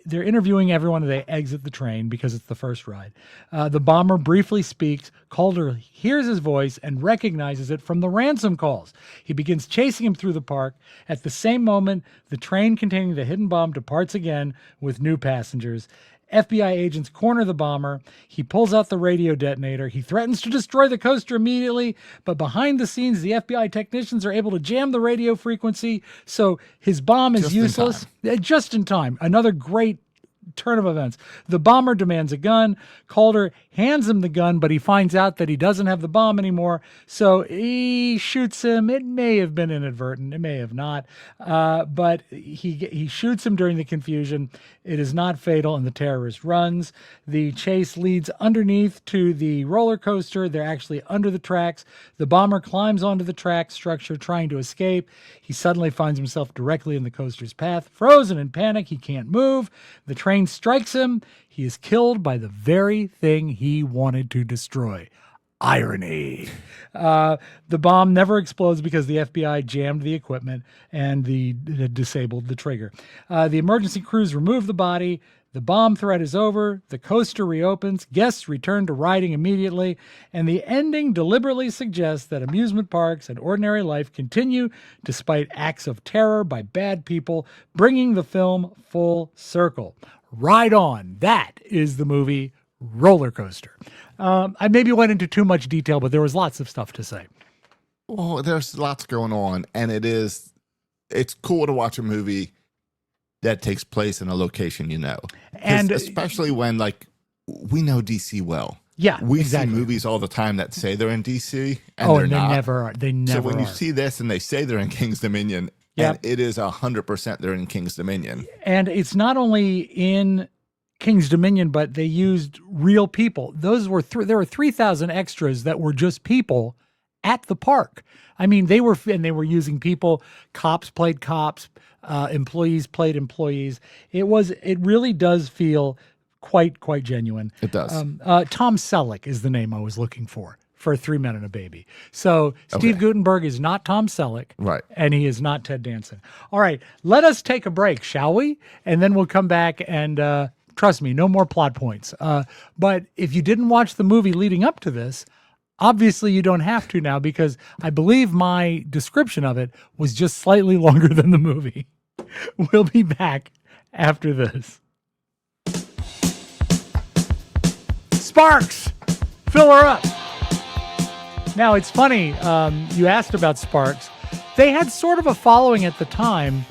they're interviewing everyone as they exit the train because it's the first ride. The bomber briefly speaks. Calder hears his voice and recognizes it from the ransom calls. He begins chasing him through the park. At the same moment, the train containing the hidden bomb departs again with new passengers. FBI agents corner the bomber. He pulls out the radio detonator. He threatens to destroy the coaster immediately, but behind the scenes, the FBI technicians are able to jam the radio frequency, so his bomb is useless. Just in time. Another great turn of events. The bomber demands a gun. Calder hands him the gun, but he finds out that he doesn't have the bomb anymore, so he shoots him. It may have been inadvertent. It may have not, but he shoots him during the confusion. It is not fatal, and the terrorist runs. The chase leads underneath to the roller coaster. They're actually under the tracks. The bomber climbs onto the track structure, trying to escape. He suddenly finds himself directly in the coaster's path. Frozen in panic, he can't move. The train train strikes him. He is killed by the very thing he wanted to destroy. Irony. The bomb never explodes because the FBI jammed the equipment and disabled the trigger. The emergency crews remove the body. The bomb threat is over. The coaster reopens. Guests return to riding immediately. And the ending deliberately suggests that amusement parks and ordinary life continue despite acts of terror by bad people, bringing the film full circle. Ride on. That is the movie Rollercoaster. I maybe went into too much detail, but there was lots of stuff to say. Well, there's lots going on, and it's cool to watch a movie that takes place in a location, and especially when we know DC well. Yeah, we exactly. see movies all the time that say they're in DC, and they're not. Never are. They never. So when are. you see this and they say they're in King's Dominion, and it is 100% they're in King's Dominion, and it's not only in King's Dominion, but they used real people. Those were there were 3,000 extras that were just people at the park. I mean, they were using people. Cops played cops. Employees played employees. It really does feel quite genuine. It does. Tom Selleck is the name I was looking for 3 Men and a Baby. So Steve Guttenberg is not Tom Selleck. Right. And he is not Ted Danson. All right, let us take a break, shall we? And then we'll come back and trust me, no more plot points. But if you didn't watch the movie leading up to this, obviously you don't have to now, because I believe my description of it was just slightly longer than the movie. We'll be back after this. Sparks! Fill her up! Now, it's funny, you asked about Sparks. They had sort of a following at the time.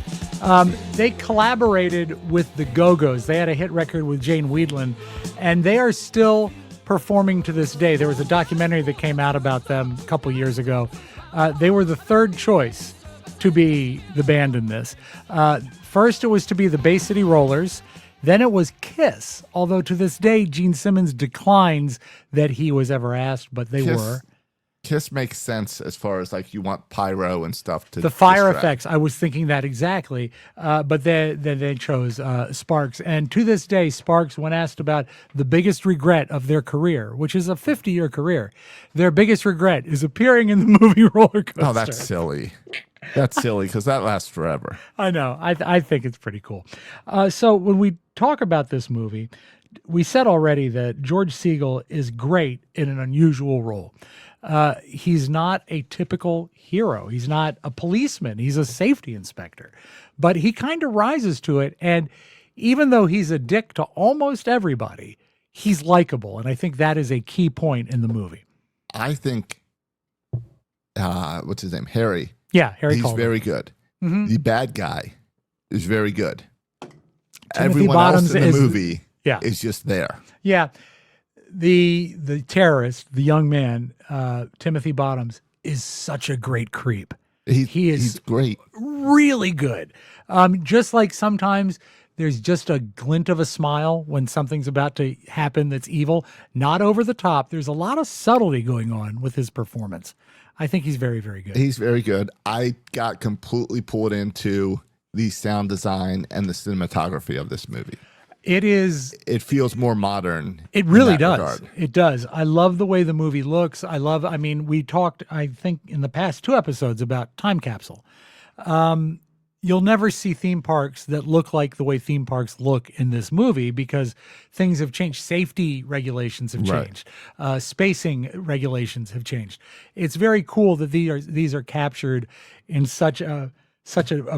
They collaborated with the Go-Go's. They had a hit record with Jane Weedland, and they are still performing to this day. There was a documentary that came out about them a couple years ago. They were the third choice to be the band in this. First, it was to be the Bay City Rollers. Then it was Kiss, although to this day, Gene Simmons declines that he was ever asked, but they were. Kiss makes sense as far as you want pyro and stuff to the fire distract. effects. I was thinking that exactly, but they chose Sparks. And to this day, Sparks, when asked about the biggest regret of their career, which is a 50-year career, their biggest regret is appearing in the movie Rollercoaster. Oh, that's silly. That's silly because that lasts forever. I know. I think it's pretty cool. So when we talk about this movie, we said already that George Segal is great in an unusual role. He's not a typical hero. He's not a policeman. He's a safety inspector. But he kind of rises to it. And even though he's a dick to almost everybody, he's likable. And I think that is a key point in the movie. I think, what's his name? Harry. Yeah, Harry He's Calder. very good. Mm-hmm. The bad guy is very good. Timothy Everyone Bottoms else in the movie is just there. Yeah. The terrorist, the young man, Timothy Bottoms, is such a great creep. He's great. Really good. Just like sometimes there's just a glint of a smile when something's about to happen that's evil. Not over the top. There's a lot of subtlety going on with his performance. I think he's very, very good. He's very good. I got completely pulled into the sound design and the cinematography of this movie. It feels more modern. It really does. Regard. It does. I love the way the movie looks. We talked, I think, in the past 2 episodes about Time Capsule. You'll never see theme parks that look like the way theme parks look in this movie because things have changed. Safety regulations have changed. Spacing regulations have changed. It's very cool that these are captured in such a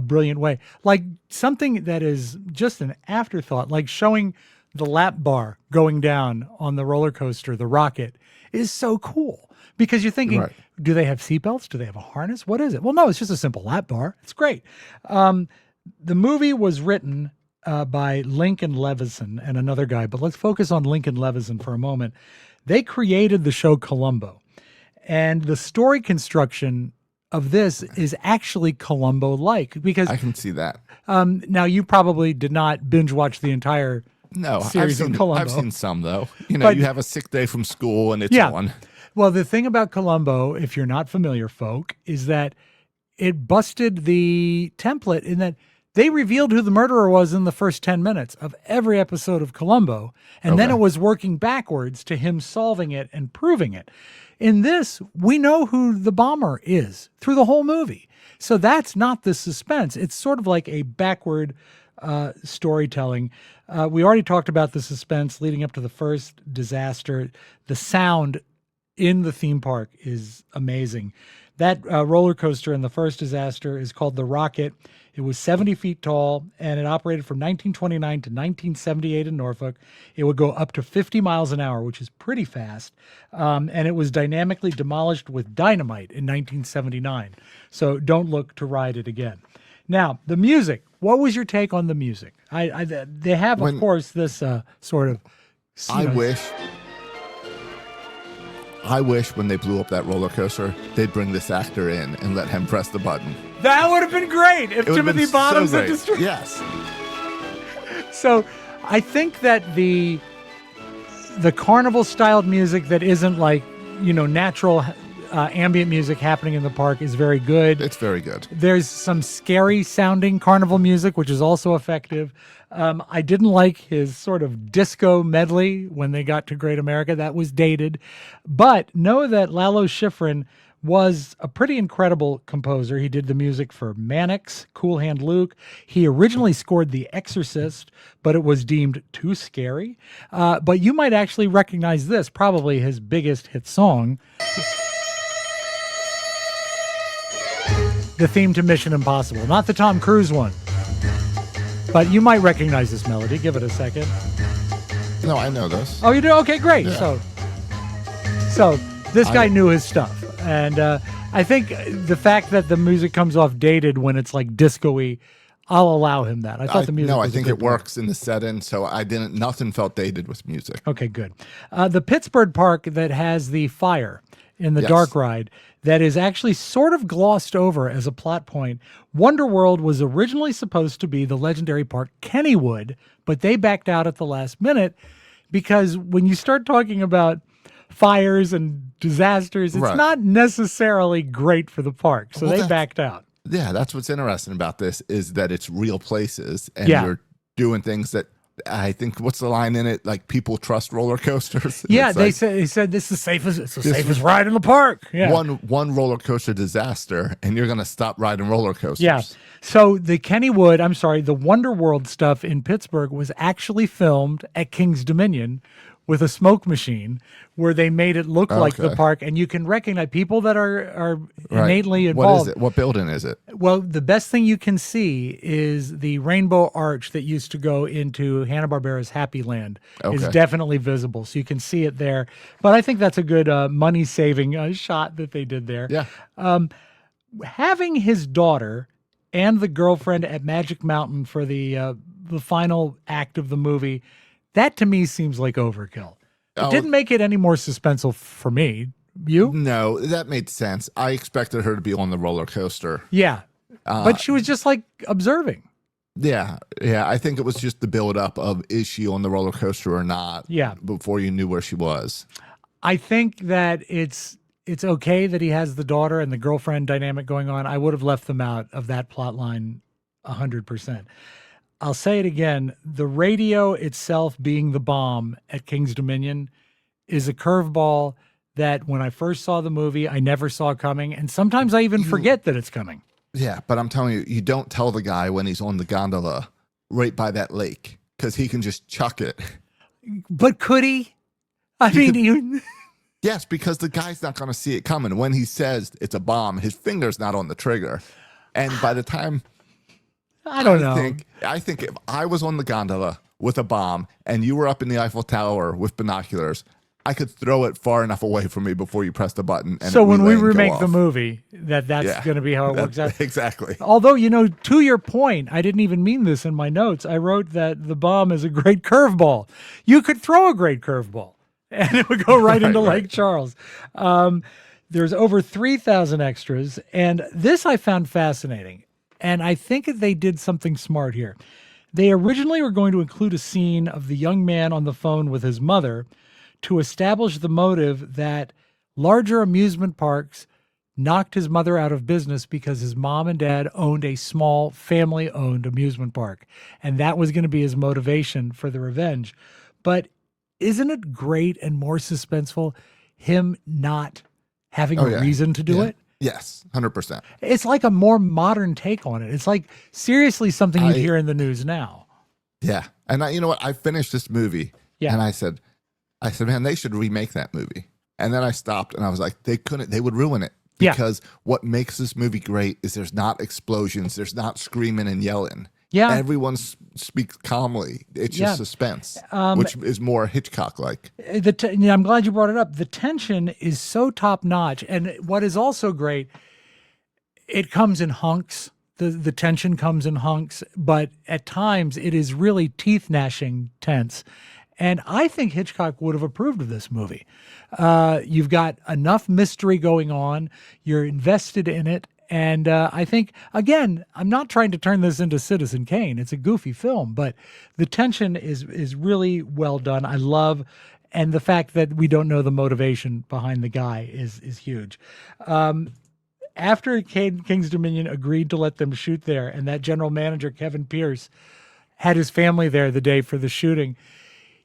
brilliant way. Like something that is just an afterthought, like showing the lap bar going down on the roller coaster, the rocket, is so cool. Because you're thinking, do they have seatbelts? Do they have a harness? What is it? Well, no, it's just a simple lap bar. It's great. The movie was written by Lincoln Levison and another guy, but let's focus on Lincoln Levison for a moment. They created the show Columbo. And the story construction of this is actually Columbo-like. Because I can see that. Now, you probably did not binge watch the entire series of Columbo. I've seen some, though. You have a sick day from school and it's on. Well, the thing about Columbo, if you're not familiar, folk, is that it busted the template in that They revealed who the murderer was in the first 10 minutes of every episode of Columbo, and then it was working backwards to him solving it and proving it. In this, we know who the bomber is through the whole movie. So that's not the suspense. It's sort of like a backward storytelling. We already talked about the suspense leading up to the first disaster. The sound in the theme park is amazing. That roller coaster in the first disaster is called the Rocket. It was 70 feet tall, and it operated from 1929 to 1978 in Norfolk. It would go up to 50 miles an hour, which is pretty fast. And it was dynamically demolished with dynamite in 1979. So don't look to ride it again. Now, the music. What was your take on the music? They have, of course, this sort of... I wish when they blew up that roller coaster, they'd bring this actor in and let him press the button. That would have been great if Timothy Bottoms had destroyed. Yes. So I think that the carnival-styled music that isn't like, natural ambient music happening in the park is very good. It's very good. There's some scary-sounding carnival music, which is also effective. I didn't like his sort of disco medley when they got to Great America. That was dated. But know that Lalo Schifrin was a pretty incredible composer. He did the music for Mannix, Cool Hand Luke. He originally scored The Exorcist, but it was deemed too scary. But you might actually recognize this, probably his biggest hit song. The theme to Mission Impossible, not the Tom Cruise one. But you might recognize this melody. Give it a second. No, I know this. Oh, you do? Okay, great. Yeah. So this guy knew his stuff. And I think the fact that the music comes off dated when it's like disco-y, I'll allow him that. I thought the music No, was I think it works in the setting, so nothing felt dated with music. Okay, good. The Pittsburgh Park that has the fire in the dark ride that is actually sort of glossed over as a plot point. Wonder World was originally supposed to be the legendary park Kennywood, but they backed out at the last minute because when you start talking about fires and disasters, it's not necessarily great for the park. So they backed out. Yeah, that's what's interesting about this is that it's real places and you're doing things that I think, what's the line in it? Like, people trust roller coasters. Yeah, they said this is the safest ride in the park. Yeah. One roller coaster disaster, and you're going to stop riding roller coasters. Yeah. So the Wonder World stuff in Pittsburgh was actually filmed at King's Dominion with a smoke machine where they made it look like the park, and you can recognize people that are innately involved. What is it? What building is it? Well, the best thing you can see is the rainbow arch that used to go into Hanna-Barbera's Happy Land is definitely visible, so you can see it there. But I think that's a good money-saving shot that they did there. Yeah. Having his daughter and the girlfriend at Magic Mountain for the final act of the movie, that to me seems like overkill. It didn't make it any more suspenseful for me. You? No, that made sense. I expected her to be on the roller coaster. Yeah. But she was just like observing. Yeah. Yeah. I think it was just the buildup of, is she on the roller coaster or not? Yeah. Before you knew where she was. I think that it's okay that he has the daughter and the girlfriend dynamic going on. I would have left them out of that plot line 100%. I'll say it again. The radio itself being the bomb at King's Dominion is a curveball that when I first saw the movie, I never saw coming. And sometimes I even forget that it's coming. Yeah, but I'm telling you, you don't tell the guy when he's on the gondola right by that lake because he can just chuck it. But could he? Yes, because the guy's not going to see it coming. When he says it's a bomb, his finger's not on the trigger. And by the time... I don't know. I think if I was on the gondola with a bomb and you were up in the Eiffel Tower with binoculars, I could throw it far enough away from me before you press the button. And so when we remake the movie, that's going to be how it works out. Exactly. Although, to your point, I didn't even mean this in my notes. I wrote that the bomb is a great curveball. You could throw a great curveball and it would go right into Lake Charles. There's over 3,000 extras. And this I found fascinating. And I think they did something smart here. They originally were going to include a scene of the young man on the phone with his mother to establish the motive that larger amusement parks knocked his mother out of business because his mom and dad owned a small family-owned amusement park. And that was going to be his motivation for the revenge. But isn't it great and more suspenseful him not having a reason to do it? Yes, 100%. It's like a more modern take on it. It's like seriously something you'd hear in the news now. Yeah. And you know what? I finished this movie and I said, man, they should remake that movie. And then I stopped and I was like, they would ruin it. Because what makes this movie great is there's not explosions. There's not screaming and yelling. Yeah. Everyone speaks calmly. It's just suspense, which is more Hitchcock-like. I'm glad you brought it up. The tension is so top-notch. And what is also great, it comes in hunks. The tension comes in hunks. But at times, it is really teeth-gnashing tense. And I think Hitchcock would have approved of this movie. You've got enough mystery going on. You're invested in it. And I think, again, I'm not trying to turn this into Citizen Kane. It's a goofy film, but the tension is really well done. I love, and the fact that we don't know the motivation behind the guy is huge. After King's Dominion agreed to let them shoot there, and that general manager, Kevin Pierce, had his family there the day for the shooting,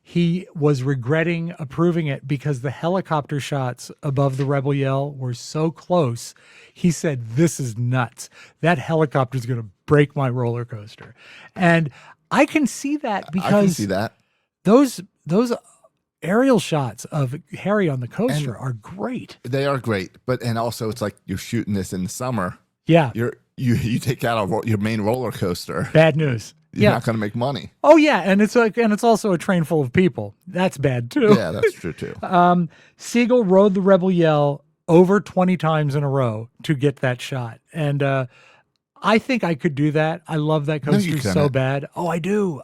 he was regretting approving it because the helicopter shots above the Rebel Yell were so close. He said, "This is nuts. That helicopter is going to break my roller coaster." And I can see that because I can see that. Those aerial shots of Harry on the coaster are great. They are great, and also it's like you're shooting this in the summer. Yeah, you take out your main roller coaster. Bad news. You're not going to make money. Oh yeah, and it's also a train full of people. That's bad too. Yeah, that's true too. Segal rode the Rebel Yell over 20 times in a row to get that shot, and I think I could do that. I love that coaster so bad. Oh, I do.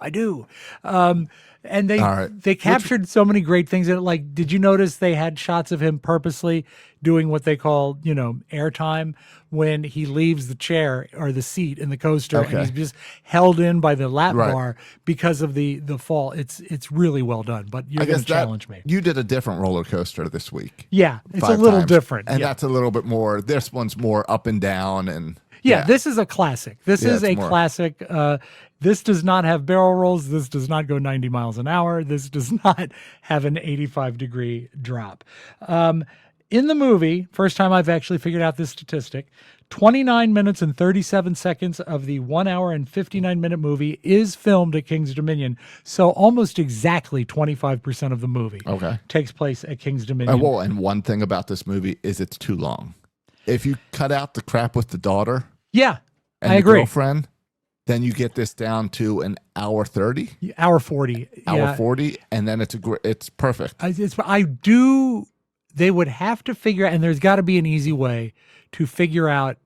And they captured so many great things in it. Like, did you notice they had shots of him purposely doing what they call, airtime when he leaves the chair or the seat in the coaster and he's just held in by the lap bar because of the fall. It's really well done, but you're going to challenge me. You did a different roller coaster this week. Yeah, it's a little different. And that's a little bit more, this one's more up and down and... Yeah, this is a classic. This is a classic. This does not have barrel rolls. This does not go 90 miles an hour. This does not have an 85-degree drop. In the movie, first time I've actually figured out this statistic, 29 minutes and 37 seconds of the 1 hour and 59-minute movie is filmed at King's Dominion. So almost exactly 25% of the movie takes place at King's Dominion. And one thing about this movie is it's too long. If you cut out the crap with the daughter... Yeah, and I agree. Girlfriend, then you get this down to an hour 30, hour 40, hour 40, and then it's perfect. They would have to figure out, and there's got to be an easy way to figure out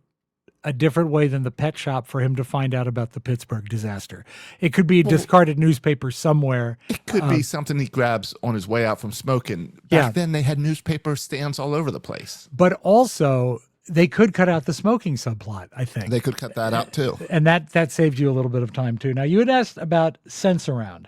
a different way than the pet shop for him to find out about the Pittsburgh disaster. It could be a discarded newspaper somewhere. It could be something he grabs on his way out from smoking. Back then, they had newspaper stands all over the place. But also... they could cut out the smoking subplot, I think. They could cut that out, too. And that saved you a little bit of time, too. Now, you had asked about Sensurround,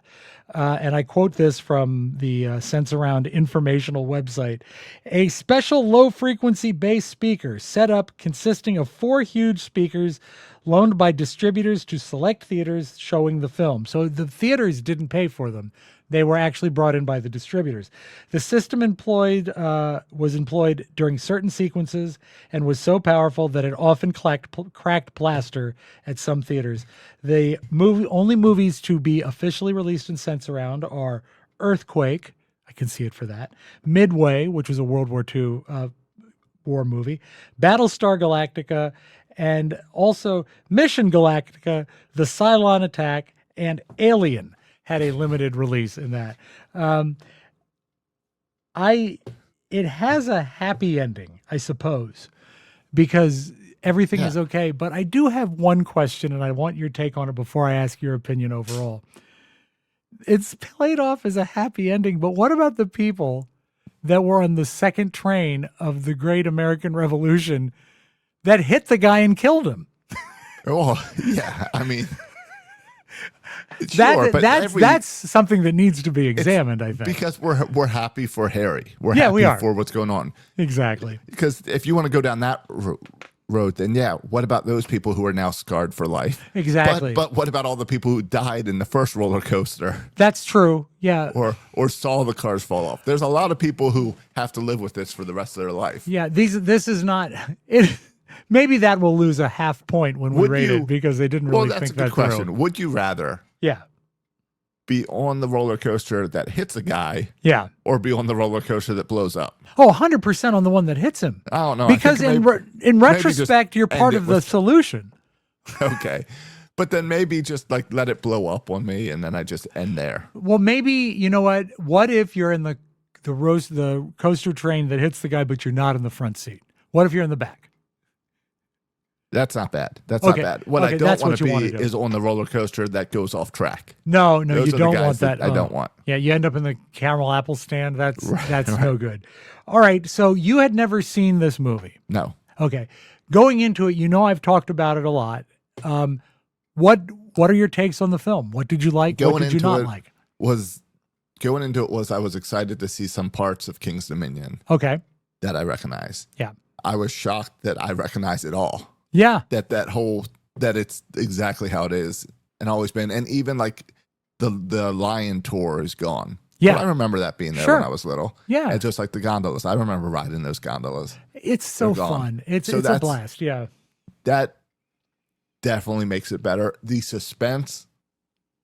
and I quote this from the Sensurround informational website. A special low-frequency bass speaker set up consisting of 4 huge speakers loaned by distributors to select theaters showing the film. So the theaters didn't pay for them. They were actually brought in by the distributors. The system was employed during certain sequences and was so powerful that it often cracked plaster at some theaters. The only movies to be officially released in Sensurround are Earthquake, I can see it for that, Midway, which was a World War II war movie, Battlestar Galactica, and also Mission Galactica, The Cylon Attack, and Alien had a limited release in that. It has a happy ending, I suppose, because everything is okay. But I do have one question, and I want your take on it before I ask your opinion overall. It's played off as a happy ending, but what about the people that were on the second train of the Great American Revolution that hit the guy and killed him? Oh, yeah. I mean... Sure, but that's something that needs to be examined, I think. Because we're happy for Harry. We're Yeah, happy we are. for what's going on. Exactly. Because if you want to go down that road, then what about those people who are now scarred for life? Exactly. But what about all the people who died in the first roller coaster? That's true. Yeah. Or saw the cars fall off. There's a lot of people who have to live with this for the rest of their life. Yeah. This is not it. Maybe that will lose a half point when we rate it because they didn't really think that through. That's a good question. Would you rather be on the roller coaster that hits a guy or be on the roller coaster that blows up? Oh, 100% on the one that hits him. I don't know. Because in retrospect, you're part of the solution. Okay. But then maybe just like let it blow up on me and then I just end there. Well, maybe, you know what? What if you're in the coaster train that hits the guy, but you're not in the front seat? What if you're in the back? That's not bad. That's not bad. What I don't want to be do. is on the roller coaster that goes off track. No, Those you don't want that. I don't want. Yeah, you end up in the caramel apple stand. That's no good. All right, so you had never seen this movie. No. Okay. Going into it, I've talked about it a lot. What are your takes on the film? What did you like? What did you not like? Going into it was I was excited to see some parts of King's Dominion. Okay. That I recognize. Yeah. I was shocked that I recognize it all. Yeah. That it's exactly how it is and always been. And even like the lion tour is gone. Yeah. But I remember that being there when I was little. Yeah. And just like the gondolas. I remember riding those gondolas. It's so fun. It's a blast. Yeah. That definitely makes it better. The suspense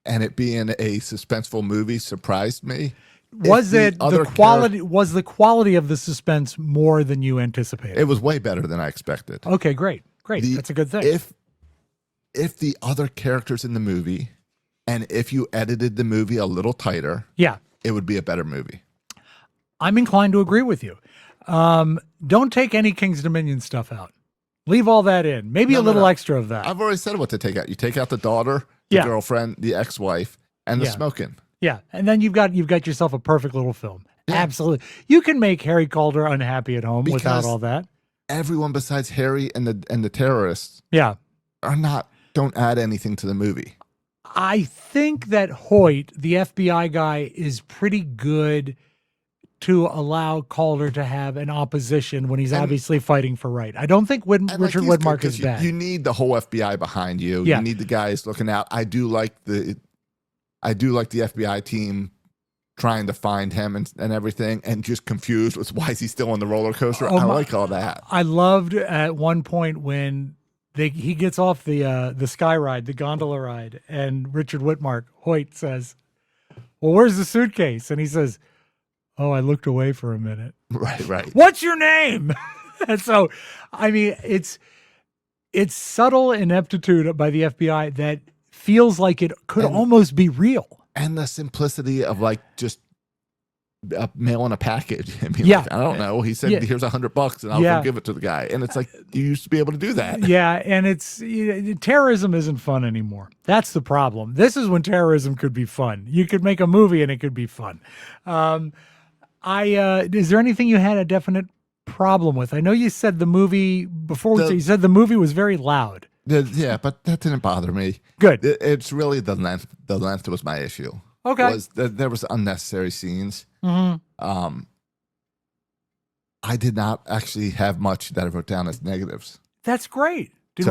and it being a suspenseful movie surprised me. Was the quality of the suspense more than you anticipated? It was way better than I expected. Okay, great. That's a good thing. If the other characters in the movie and if you edited the movie a little tighter, it would be a better movie. I'm inclined to agree with you. Don't take any King's Dominion stuff out. Leave all that in. Maybe a little extra of that. I've already said what to take out. You take out the daughter, the girlfriend, the ex-wife, and the smoking. Yeah, and then you've got yourself a perfect little film. Yeah. Absolutely. You can make Harry Calder unhappy at home without all that. Everyone besides Harry and the terrorists don't add anything to the movie. I think that Hoyt, the FBI guy, is pretty good to allow Calder to have an opposition when he's obviously fighting for right. I don't think Richard Widmark is bad. You need the whole FBI behind you. Yeah. You need the guys looking out. I do like the FBI team trying to find him and everything and just confused with why is he still on the roller coaster. I like all that. I loved at one point when he gets off the sky ride, the gondola ride, and Richard Widmark, Hoyt, says, well, where's the suitcase? And he says, oh, I looked away for a minute. Right. What's your name? And so, I mean, it's subtle ineptitude by the FBI that feels like it could almost be real. And the simplicity of like just mailing a package. I mean, I don't know. He said, here's $100 and I'll go give it to the guy. And it's like, you used to be able to do that. Yeah. And terrorism isn't fun anymore. That's the problem. This is when terrorism could be fun. You could make a movie and it could be fun. Is there anything you had a definite problem with? I know you said the movie before. You said the movie was very loud. Yeah, but that didn't bother me. Good. It's really the length. The length was my issue. Okay. There was unnecessary scenes. Mm-hmm. I did not actually have much that I wrote down as negatives. That's great. Did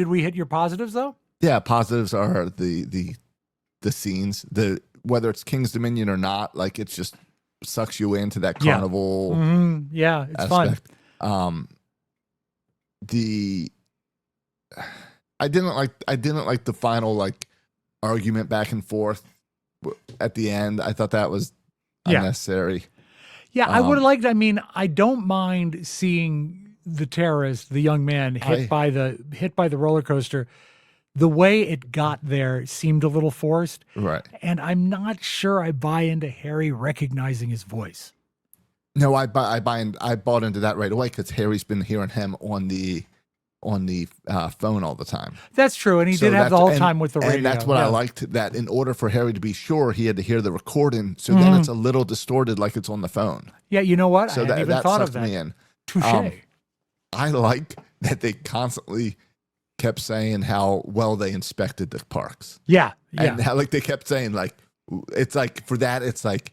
we hit your positives though? Yeah, positives are the scenes. Whether it's King's Dominion or not, like it just sucks you into that carnival. Yeah, it's aspect. Fun. I didn't like the final like argument back and forth at the end. I thought that was unnecessary. Yeah, I would have liked. I mean, I don't mind seeing the terrorist, the young man, hit by the roller coaster. The way it got there seemed a little forced, right? And I'm not sure I buy into Harry recognizing his voice. No, I bought into that right away because Harry's been hearing him on the phone all the time. That's true, and he did have the whole time with the radio. And that's what I liked, that in order for Harry to be sure, he had to hear the recording, so then it's a little distorted like it's on the phone. Yeah, you know what? So I hadn't even thought of that. Me in. Touché. I like that they constantly kept saying how well they inspected the parks. Yeah, And how, like, they kept saying, like, it's like, for that, it's like,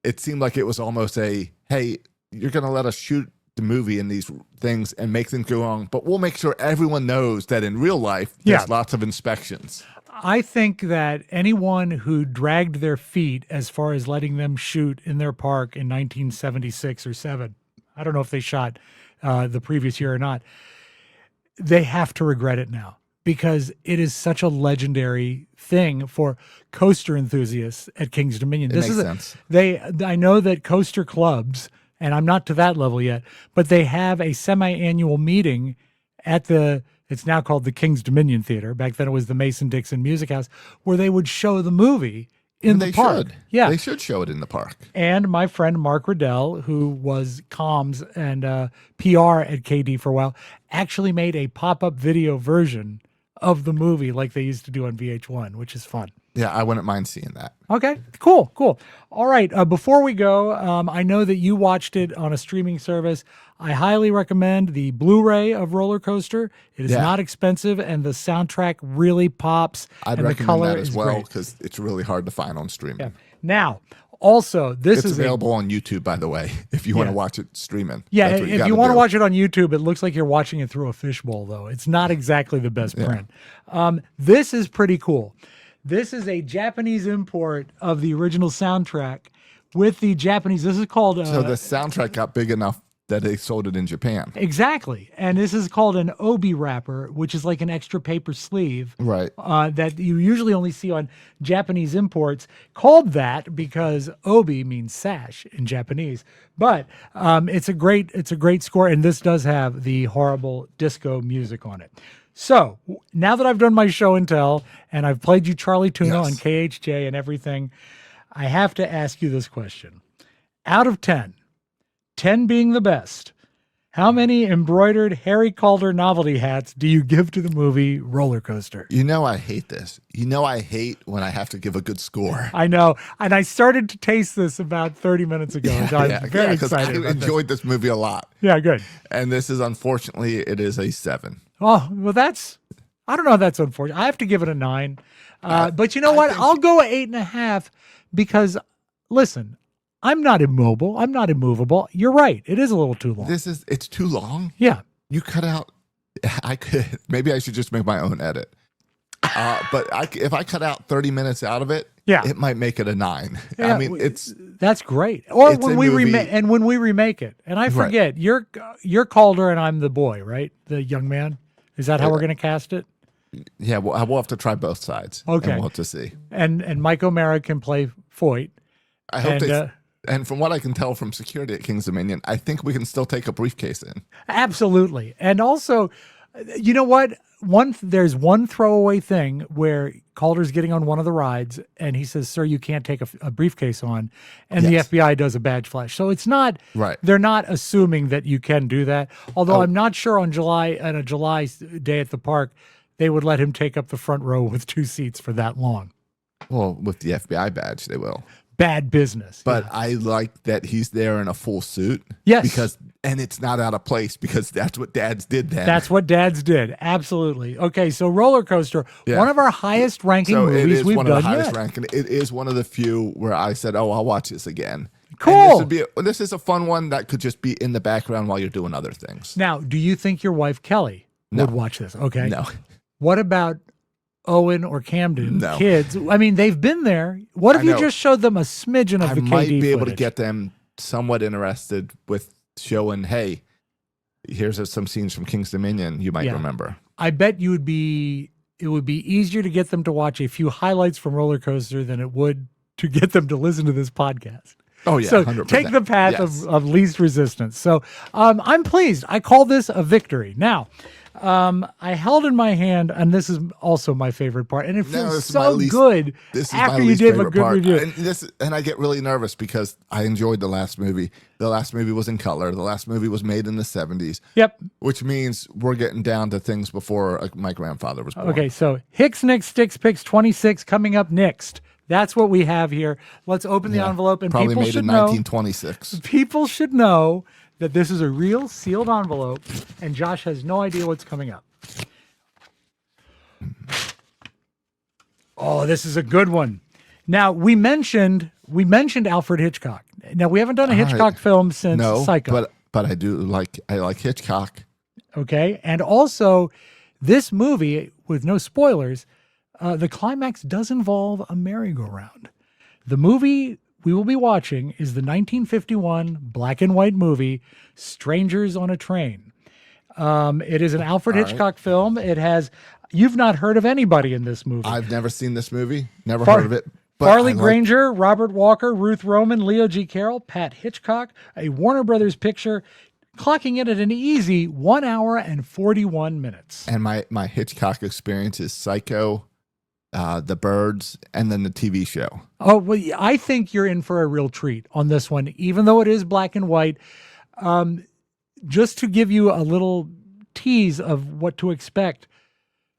it seemed like it was almost a, hey, you're going to let us shoot the movie in these things and make things go wrong, but we'll make sure everyone knows that in real life, there's lots of inspections. I think that anyone who dragged their feet as far as letting them shoot in their park in 1976 or 7, I don't know if they shot the previous year or not, they have to regret it now, because it is such a legendary thing for coaster enthusiasts at King's Dominion. It makes sense. I know that coaster clubs, and I'm not to that level yet, but they have a semi-annual meeting at it's now called the King's Dominion Theater. Back then it was the Mason-Dixon Music House, where they would show the movie in the park. Yeah. They should show it in the park. And my friend Mark Riddell, who was comms and PR at KD for a while, actually made a pop-up video version of the movie like they used to do on VH1, which is fun. Yeah, I wouldn't mind seeing that. Okay, cool. All right, before we go, I know that you watched it on a streaming service. I highly recommend the Blu-ray of Rollercoaster. It is not expensive, and the soundtrack really pops. I'd and recommend the color that as is well, great. because it's really hard to find on streaming. Yeah. Now, also, it's available on YouTube, by the way, if you want to watch it streaming. Yeah, if you want to watch it on YouTube, it looks like you're watching it through a fishbowl, though. It's not exactly the best print. This is pretty cool. This is a Japanese import of the original soundtrack with the Japanese. This is called... so the soundtrack got big enough that they sold it in Japan. Exactly. And this is called an obi wrapper, which is like an extra paper sleeve. Right. That you usually only see on Japanese imports, called that because obi means sash in Japanese. But it's a great score, and this does have the horrible disco music on it. So now that I've done my show and tell, and I've played you Charlie Tuna on KHJ and everything, I have to ask you this question. Out of 10, 10 being the best, how many embroidered Harry Calder novelty hats do you give to the movie Rollercoaster? You know I hate this. You know I hate when I have to give a good score. I know. And I started to taste this about 30 minutes ago. So I'm very excited. I enjoyed this movie a lot. Yeah, good. And this is, unfortunately, it is a 7. Oh, well, I don't know if that's unfortunate. I have to give it a 9. But you know what? I'll go 8.5 because, listen, I'm not immobile. I'm not immovable. You're right. It is a little too long. It's too long. Yeah. You cut out, maybe I should just make my own edit. But if I cut out 30 minutes out of it, it might make it a 9. Yeah, I mean, that's great. Or when we remake it, and I forget, you're Calder and I'm the boy, right? The young man. Is that how we're going to cast it? Yeah, we'll have to try both sides. Okay, and we'll have to see. And Mike O'Mara can play Foyt. I hope and from what I can tell from security at King's Dominion, I think we can still take a briefcase in. Absolutely. And also, you know what? There's one throwaway thing where Calder's getting on one of the rides and he says, "Sir, you can't take a briefcase on." And the FBI does a badge flash. So it's not, they're not assuming that you can do that. Although I'm not sure on a July day at the park, they would let him take up the front row with 2 seats for that long. Well, with the FBI badge, they will. Bad business. But I like that he's there in a full suit. Yes. And it's not out of place because that's what dads did then. That's what dads did. Absolutely. Okay, so Rollercoaster, one of our highest ranking movies we've done yet. It is one of the highest ranking. It is one of the few where I said, "Oh, I'll watch this again." Cool. And this is a fun one that could just be in the background while you're doing other things. Now, do you think your wife Kelly would watch this? Okay. No. What about Owen or Camden kids? I mean, they've been there. What if you just showed them a smidgen of the KD might be able footage? to get them somewhat interested with showing, hey, here's some scenes from King's Dominion you might remember. I bet it would be easier to get them to watch a few highlights from Rollercoaster than it would to get them to listen to this podcast. Oh, yeah, So 100%. take the path of least resistance. So I'm pleased. I call this a victory. Now, I held in my hand, and this is also my favorite part, and it feels so good after you did a good review. And I get really nervous because I enjoyed the last movie. The last movie was in color. The last movie was made in the 70s. Yep. Which means we're getting down to things before my grandfather was born. Okay, so Hix Nix Stix Pix 26 coming up next. That's what we have here. Let's open the envelope, and probably people made should in know. 1926. People should know that this is a real sealed envelope, and Josh has no idea what's coming up. Oh, this is a good one. Now, we mentioned Alfred Hitchcock. Now, we haven't done a Hitchcock film since Psycho. But I like Hitchcock. Okay. And also, this movie, with no spoilers, the climax does involve a merry-go-round. The movie we will be watching is the 1951 black and white movie, Strangers on a Train. It is an Alfred Hitchcock film. It has, you've not heard of anybody in this movie. I've never seen this movie, never heard of it. But Farley Granger, Robert Walker, Ruth Roman, Leo G. Carroll, Pat Hitchcock, a Warner Brothers picture, clocking in at an easy 1 hour and 41 minutes. And my Hitchcock experience is Psycho, The Birds, and then the TV show. Oh, well, I think you're in for a real treat on this one, even though it is black and white. Just to give you a little tease of what to expect,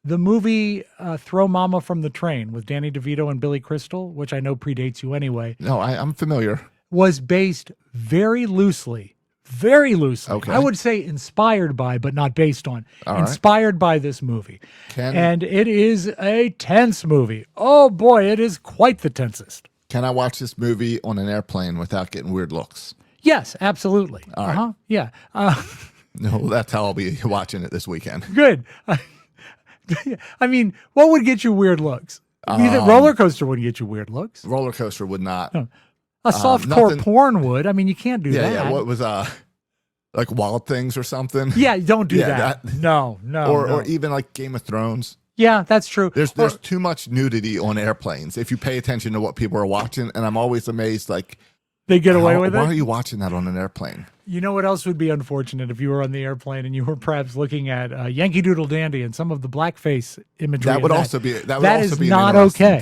the movie Throw Mama from the Train with Danny DeVito and Billy Crystal, which I know predates you anyway. No, I'm familiar. Was based very loosely, okay. I would say inspired by, but not based on, All inspired by this movie. And it is a tense movie. Oh boy, it is quite the tensest. Can I watch this movie on an airplane without getting weird looks? Yes, absolutely. All right. Yeah. No, that's how I'll be watching it this weekend. Good. I mean, what would get you weird looks? You think Rollercoaster would get you weird looks. Rollercoaster would not. A softcore porn would. I mean, you can't do that. Yeah. What was like Wild Things or something? Yeah, don't do that. No. Or even like Game of Thrones. Yeah, that's true. There's too much nudity on airplanes if you pay attention to what people are watching, and I'm always amazed like they get away with it. Why are you watching that on an airplane? You know what else would be unfortunate if you were on the airplane and you were perhaps looking at Yankee Doodle Dandy and some of the blackface imagery. That would also be that is not okay.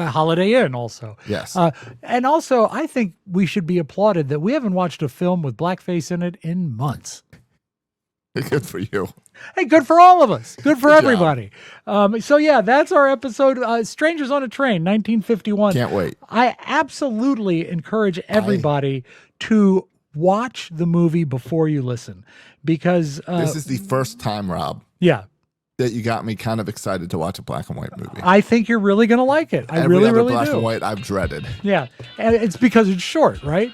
Holiday Inn also. Yes. And also, I think we should be applauded that we haven't watched a film with blackface in it in months. Good for you. Hey, good for all of us. Good for everybody. So yeah, that's our episode. Strangers on a Train, 1951. Can't wait. I absolutely encourage everybody to watch the movie before you listen, because this is the first time, Rob. Yeah. That you got me kind of excited to watch a black and white movie. I think you're really going to like it. I Every really, other really black do. and white I've dreaded. Yeah, and it's because it's short, right?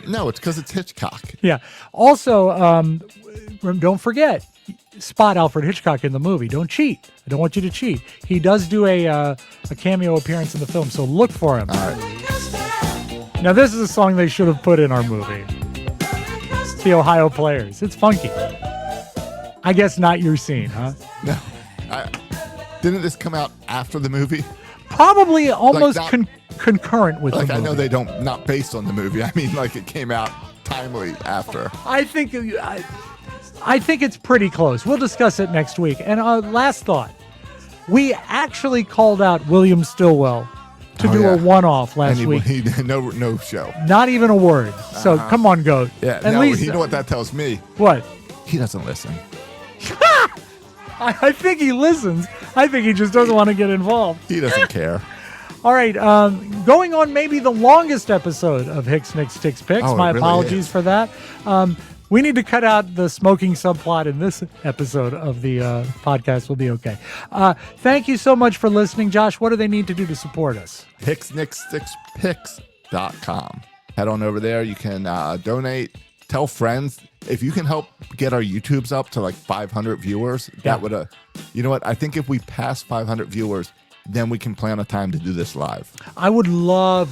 No, it's because it's Hitchcock. Yeah. Also, don't forget, spot Alfred Hitchcock in the movie. Don't cheat. I don't want you to cheat. He does do a cameo appearance in the film, so look for him. All right. Now, this is a song they should have put in our movie. It's the Ohio Players. It's funky. I guess not your scene, huh? No. Didn't this come out after the movie? Probably almost concurrent with the movie. I know they don't, not based on the movie. I mean, like it came out timely after. I think it's pretty close. We'll discuss it next week. And last thought, we actually called out William Stillwell to do a one-off last week. No show. Not even a word. So come on, Goat. Yeah. At least, you know what that tells me? What? He doesn't listen. I think he listens. I think he just doesn't want to get involved. He doesn't care. All right, going on maybe the longest episode of Hix Nix Stix Pix. My apologies for that. We need to cut out the smoking subplot in this episode of the podcast. We'll be okay. Thank you so much for listening. Josh, what do they need to do to support us? HixNixStixPix.com. Head on over there. You can donate. Tell friends. If you can help get our YouTubes up to like 500 viewers, that would, you know what? I think if we pass 500 viewers, then we can plan a time to do this live. I would love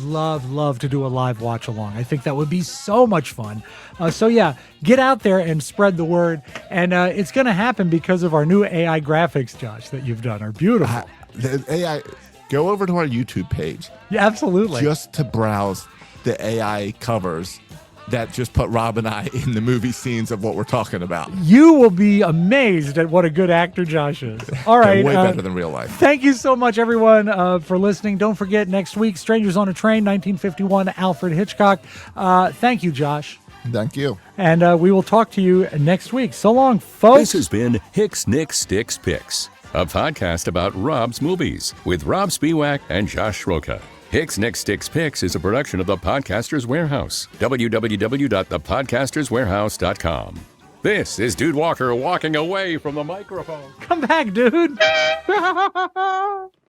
to do a live watch along. I think that would be so much fun. So yeah, get out there and spread the word. And it's going to happen because of our new AI graphics, Josh, that you've done are beautiful. The AI, go over to our YouTube page. Yeah, absolutely. Just to browse the AI covers that just put Rob and I in the movie scenes of what we're talking about. You will be amazed at what a good actor Josh is. All right. Way better than real life. Thank you so much, everyone, for listening. Don't forget, next week, Strangers on a Train, 1951, Alfred Hitchcock. Thank you, Josh. Thank you. And we will talk to you next week. So long, folks. This has been Hix Nix Stix Pix, a podcast about Rob's movies with Robb Spiewak and Josh Schroka. Hix Nix Stix Pix is a production of The Podcaster's Warehouse. www.thepodcasterswarehouse.com. This is Dude Walker walking away from the microphone. Come back, dude.